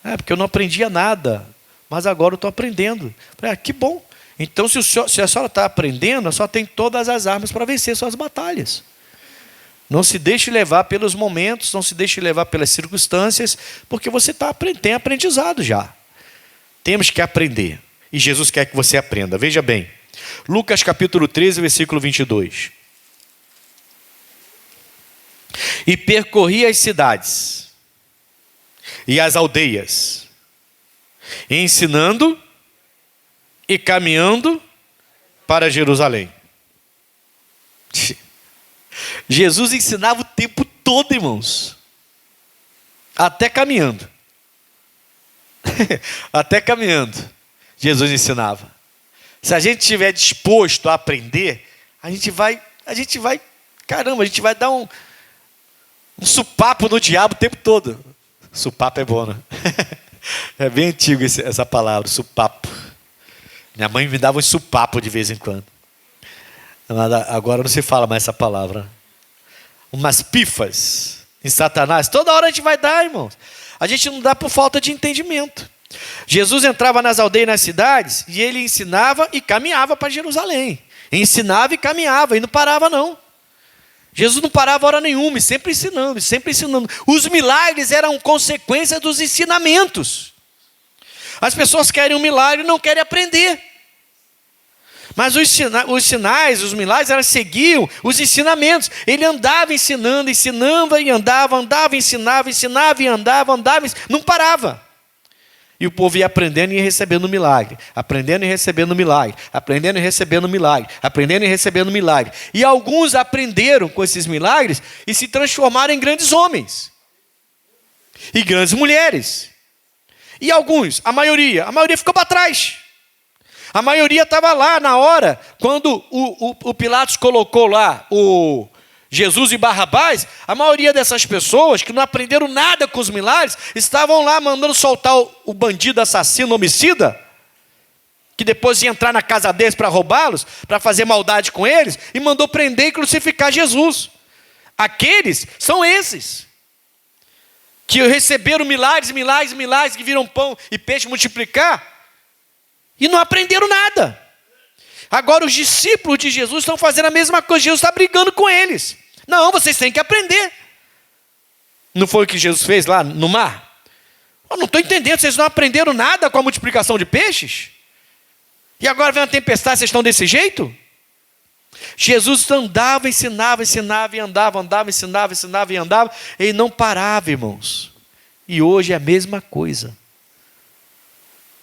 Porque eu não aprendia nada, mas agora eu estou aprendendo. Eu falei: que bom. Então, se a senhora está aprendendo, a senhora tem todas as armas para vencer suas batalhas. Não se deixe levar pelos momentos, não se deixe levar pelas circunstâncias, porque você tem aprendizado já. Temos que aprender. E Jesus quer que você aprenda. Veja bem. Lucas capítulo 13, versículo 22. E percorria as cidades e as aldeias, ensinando e caminhando para Jerusalém. Jesus ensinava o tempo todo, irmãos. Até caminhando. Até caminhando. Jesus ensinava. Se a gente estiver disposto a aprender, a gente vai, caramba, a gente vai dar um supapo no diabo o tempo todo. Supapo é bom, né? É bem antigo essa palavra, supapo. Minha mãe me dava um supapo de vez em quando. Agora não se fala mais essa palavra. Umas pifas em Satanás. Toda hora a gente vai dar, irmãos. A gente não dá por falta de entendimento. Jesus entrava nas aldeias e nas cidades e ele ensinava e caminhava para Jerusalém. Ensinava e caminhava e não parava não. Jesus não parava hora nenhuma, e sempre ensinando, e sempre ensinando. Os milagres eram consequência dos ensinamentos. As pessoas querem um milagre e não querem aprender. Mas os sinais, os milagres, elas seguiam os ensinamentos. Ele andava ensinando, ensinava e andava, ensinava e andava, não parava. E o povo ia aprendendo e ia recebendo milagre, aprendendo e recebendo milagre, aprendendo e recebendo milagre, aprendendo e recebendo milagre. E alguns aprenderam com esses milagres e se transformaram em grandes homens e grandes mulheres. E alguns, a maioria ficou para trás. A maioria estava lá na hora, quando o Pilatos colocou lá o Jesus e Barrabás. A maioria dessas pessoas que não aprenderam nada com os milagres, estavam lá mandando soltar o bandido, assassino, homicida, que depois ia entrar na casa deles para roubá-los, para fazer maldade com eles, e mandou prender e crucificar Jesus. Aqueles são esses que receberam milagres, que viram pão e peixe multiplicar, e não aprenderam nada. Agora os discípulos de Jesus estão fazendo a mesma coisa. Jesus está brigando com eles. Não, vocês têm que aprender. Não foi o que Jesus fez lá no mar? Eu não estou entendendo, vocês não aprenderam nada com a multiplicação de peixes? E agora vem a tempestade, vocês estão desse jeito? Jesus andava, ensinava e andava, ensinava e andava. Ele não parava, irmãos. E hoje é a mesma coisa.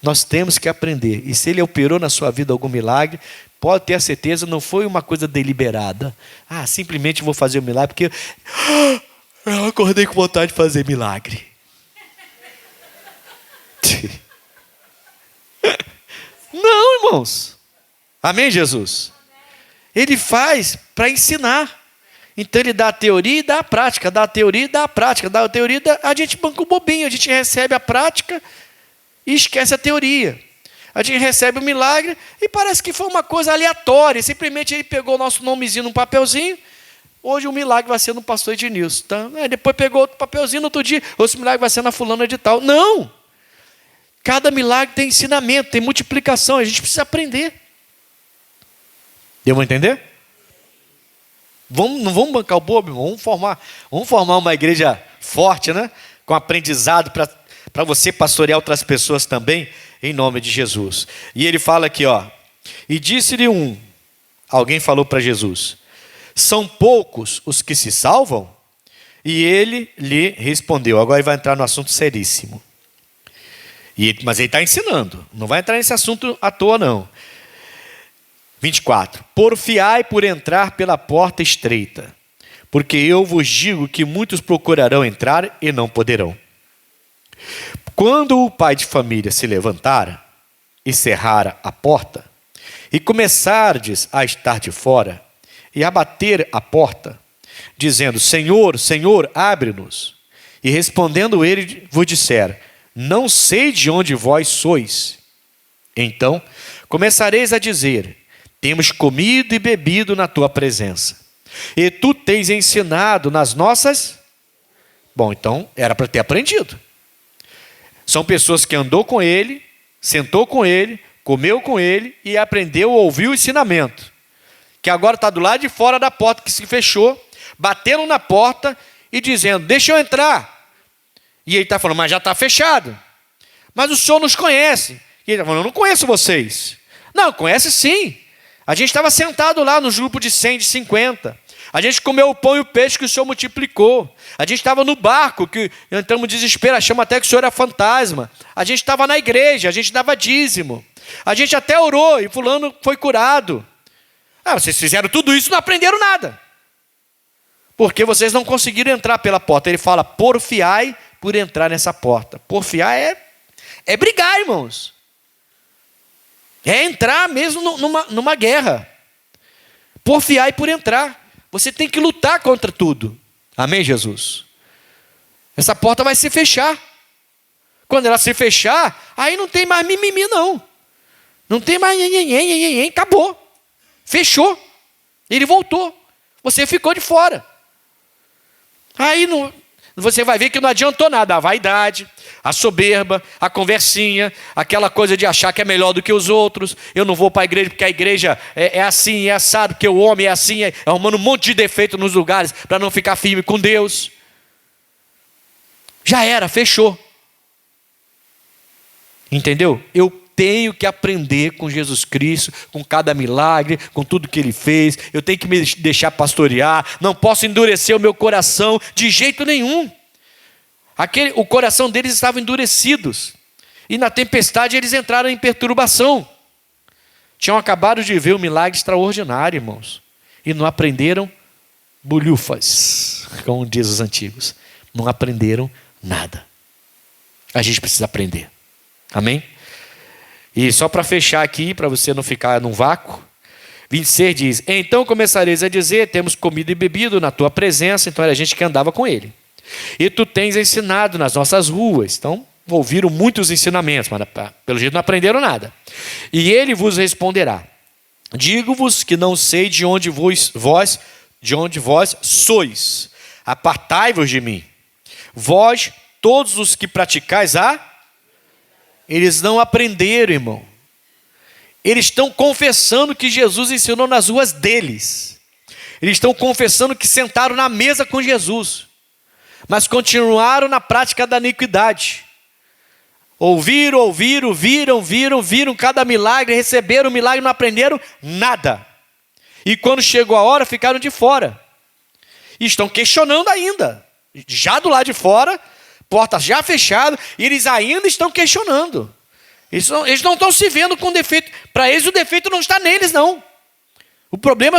Nós temos que aprender. E se ele operou na sua vida algum milagre, pode ter a certeza, não foi uma coisa deliberada. Simplesmente vou fazer um milagre porque eu acordei com vontade de fazer milagre. irmãos. Amém, Jesus? Ele faz para ensinar. Então ele dá a teoria e dá a prática, dá a teoria e dá a prática, dá a teoria e a gente banca o bobinho, a gente recebe a prática e esquece a teoria. A gente recebe o milagre e parece que foi uma coisa aleatória, simplesmente ele pegou o nosso nomezinho num papelzinho, hoje o milagre vai ser no pastor Ednilson. Tá? Depois pegou outro papelzinho, no outro dia, esse milagre vai ser na fulana de tal. Não! Cada milagre tem ensinamento, tem multiplicação, a gente precisa aprender. Deu para entender? Não vamos bancar o bobo, irmão. Vamos formar uma igreja forte, né? Com aprendizado para você pastorear outras pessoas também, em nome de Jesus. E ele fala aqui, ó. E disse-lhe alguém falou para Jesus: são poucos os que se salvam? E ele lhe respondeu. Agora ele vai entrar no assunto seríssimo. Mas ele está ensinando. Não vai entrar nesse assunto à toa, não. 24. Porfiai por entrar pela porta estreita, porque eu vos digo que muitos procurarão entrar e não poderão. Quando o pai de família se levantar e cerrar a porta, e começardes a estar de fora, e a bater a porta, dizendo: Senhor, Senhor, abre-nos. E respondendo ele vos disser: não sei de onde vós sois. Então começareis a dizer: temos comido e bebido na tua presença, e tu tens ensinado nas nossas... Bom, então era para ter aprendido. São pessoas que andou com ele, sentou com ele, comeu com ele e aprendeu, ouviu o ensinamento. Que agora está do lado de fora da porta que se fechou, batendo na porta e dizendo: deixa eu entrar. E ele está falando: mas já está fechado. Mas o senhor nos conhece. E ele está falando: eu não conheço vocês. Não, conhece sim. A gente estava sentado lá no grupo de 100, de 50. A gente comeu o pão e o peixe que o Senhor multiplicou. A gente estava no barco, que entramos em desespero, achamos até que o Senhor era fantasma. A gente estava na igreja, a gente dava dízimo. A gente até orou e fulano foi curado. Vocês fizeram tudo isso e não aprenderam nada. Porque vocês não conseguiram entrar pela porta. Ele fala: porfiai por entrar nessa porta. Porfiar é brigar, irmãos. É entrar mesmo numa guerra. Porfiai por entrar. Você tem que lutar contra tudo. Amém, Jesus? Essa porta vai se fechar. Quando ela se fechar, aí não tem mais mimimi, não. Não tem mais acabou. Fechou. Ele voltou. Você ficou de fora. Aí você vai ver que não adiantou nada. A vaidade, a soberba, a conversinha, aquela coisa de achar que é melhor do que os outros. Eu não vou para a igreja porque a igreja é assim, é assado, porque o homem é assim, arrumando um monte de defeito nos lugares para não ficar firme com Deus. Já era, fechou. Entendeu? Eu tenho que aprender com Jesus Cristo, com cada milagre, com tudo que Ele fez. Eu tenho que me deixar pastorear. Não posso endurecer o meu coração de jeito nenhum. O coração deles estava endurecidos. E na tempestade eles entraram em perturbação. Tinham acabado de ver um milagre extraordinário, irmãos. E não aprenderam bolhufas, como diz os antigos. Não aprenderam nada. A gente precisa aprender. Amém? E só para fechar aqui, para você não ficar num vácuo, 26 diz: então começareis a dizer: temos comido e bebido na tua presença. Então era gente que andava com ele. E tu tens ensinado nas nossas ruas. Então ouviram muitos ensinamentos, mas pelo jeito não aprenderam nada. E ele vos responderá: digo-vos que não sei de onde vós sois. Apartai-vos de mim. Vós, todos os que praticais Eles não aprenderam, irmão. Eles estão confessando que Jesus ensinou nas ruas deles. Eles estão confessando que sentaram na mesa com Jesus, mas continuaram na prática da iniquidade. Ouviram cada milagre, receberam o milagre, não aprenderam nada. E quando chegou a hora, ficaram de fora. E estão questionando ainda. Já do lado de fora, porta já fechada, e eles ainda estão questionando. Eles não estão se vendo com defeito. Para eles o defeito não está neles, não. O problema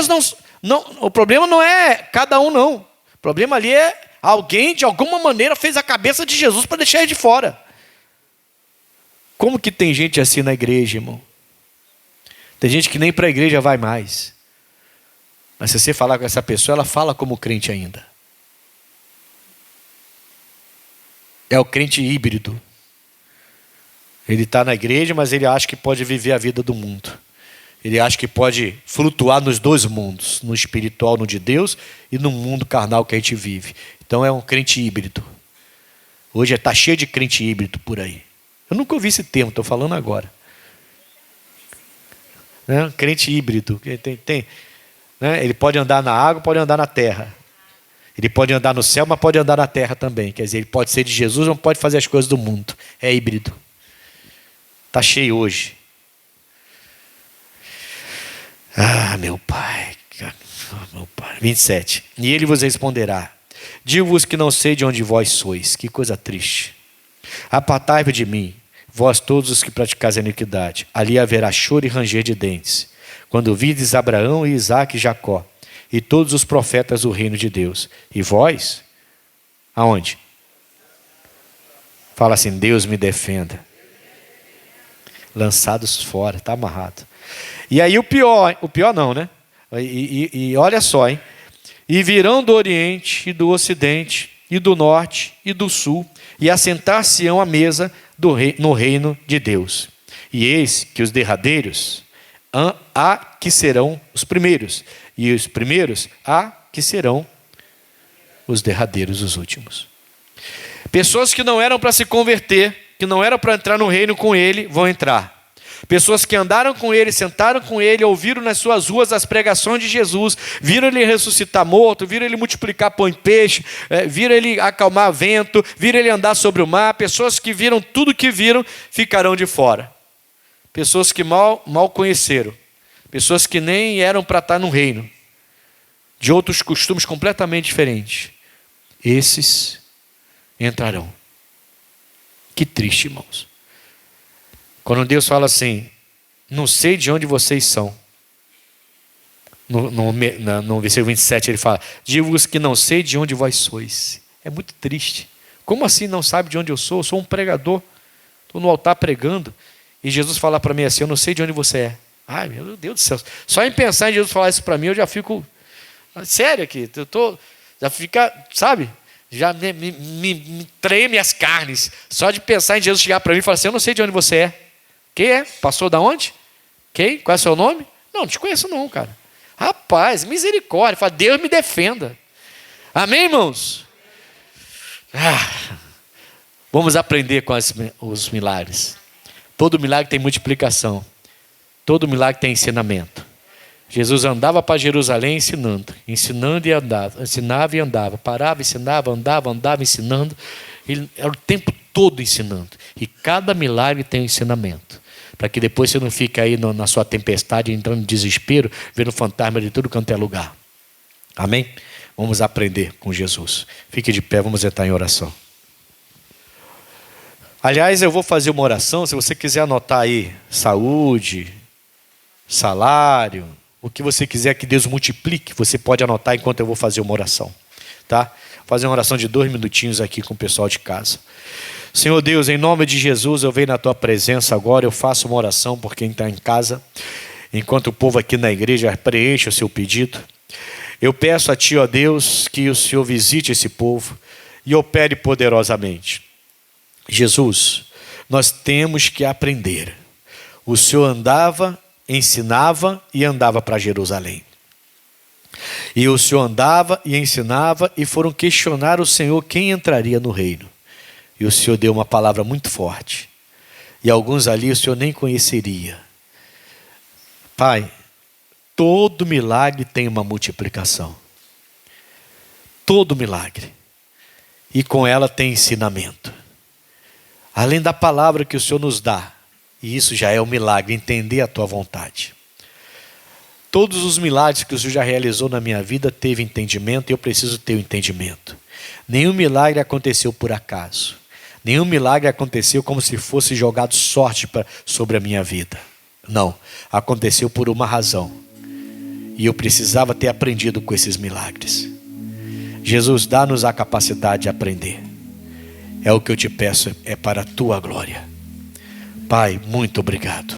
não é cada um, não. O problema ali é alguém, de alguma maneira, fez a cabeça de Jesus para deixar ele de fora. Como que tem gente assim na igreja, irmão? Tem gente que nem para a igreja vai mais. Mas se você falar com essa pessoa, ela fala como crente ainda. É o crente híbrido. Ele está na igreja, mas ele acha que pode viver a vida do mundo. Ele acha que pode flutuar nos dois mundos, no espiritual, no de Deus, e no mundo carnal que a gente vive. Então é um crente híbrido. Hoje está cheio de crente híbrido por aí. Eu nunca ouvi esse termo, estou falando agora. Né? Crente híbrido. Né? Ele pode andar na água, pode andar na terra. Ele pode andar no céu, mas pode andar na terra também. Quer dizer, ele pode ser de Jesus, mas pode fazer as coisas do mundo. É híbrido. Está cheio hoje. Meu pai. 27. E ele vos responderá: digo-vos que não sei de onde vós sois. Que coisa triste. Apartai-vos de mim, vós todos os que praticais a iniquidade. Ali haverá choro e ranger de dentes, quando vides Abraão e Isaque e Jacó, e todos os profetas do reino de Deus. E vós? Aonde? Fala assim: Deus me defenda. Lançados fora, está amarrado. E aí o pior não, né? E olha só, hein? E virão do Oriente e do Ocidente e do Norte e do Sul, e assentar-se-ão à mesa no reino de Deus. E eis que os derradeiros há que serão os primeiros, e os primeiros há que serão os derradeiros, os últimos. Pessoas que não eram para se converter, que não eram para entrar no reino com ele, vão entrar. Pessoas que andaram com ele, sentaram com ele, ouviram nas suas ruas as pregações de Jesus, viram ele ressuscitar morto, viram ele multiplicar pão e peixe, viram ele acalmar vento, viram ele andar sobre o mar. Pessoas que viram tudo que viram, ficarão de fora. Pessoas que mal conheceram, pessoas que nem eram para estar no reino, de outros costumes completamente diferentes, esses entrarão. Que triste, irmãos. Quando Deus fala assim: não sei de onde vocês são. No versículo 27 ele fala: digo-vos que não sei de onde vós sois. É muito triste. Como assim não sabe de onde eu sou? Eu sou um pregador. Estou no altar pregando. E Jesus fala para mim assim: eu não sei de onde você é. Ai, meu Deus do céu. Só em pensar em Jesus falar isso para mim, eu já fico... Sério aqui. Já fica, sabe... Já me treme as carnes. Só de pensar em Jesus chegar para mim e falar assim: eu não sei de onde você é. Quem é? Passou da onde? Quem? Qual é o seu nome? Não te conheço não, cara. Rapaz, misericórdia. Fala: Deus me defenda. Amém, irmãos? Vamos aprender com os milagres. Todo milagre tem multiplicação. Todo milagre tem ensinamento. Jesus andava para Jerusalém ensinando e andava, ensinava e andava, parava, ensinava, andava, ensinando. Ele era o tempo todo ensinando. E cada milagre tem um ensinamento, para que depois você não fique aí na sua tempestade, entrando em desespero, vendo fantasma de tudo quanto é lugar. Amém? Vamos aprender com Jesus. Fique de pé, vamos entrar em oração. Aliás, eu vou fazer uma oração, se você quiser anotar aí: saúde, salário, o que você quiser que Deus multiplique, você pode anotar enquanto eu vou fazer uma oração, tá? Vou fazer uma oração de 2 minutinhos aqui com o pessoal de casa. Senhor Deus, em nome de Jesus, eu venho na tua presença agora, eu faço uma oração por quem está em casa, enquanto o povo aqui na igreja preenche o seu pedido. Eu peço a ti, ó Deus, que o Senhor visite esse povo e opere poderosamente. Jesus, nós temos que aprender. O Senhor andava, ensinava e andava para Jerusalém. E o Senhor andava e ensinava e foram questionar o Senhor quem entraria no reino. E o Senhor deu uma palavra muito forte. E alguns ali o Senhor nem conheceria. Pai, todo milagre tem uma multiplicação. Todo milagre. E com ela tem ensinamento. Além da palavra que o Senhor nos dá. E isso já é um milagre, entender a tua vontade. Todos os milagres que o Senhor já realizou na minha vida teve entendimento, e eu preciso ter o entendimento. Nenhum milagre aconteceu por acaso. Nenhum milagre aconteceu como se fosse jogado sorte sobre a minha vida. Não, aconteceu por uma razão. E eu precisava ter aprendido com esses milagres. Jesus, dá-nos a capacidade de aprender. É o que eu te peço, é para a tua glória. Pai, muito obrigado.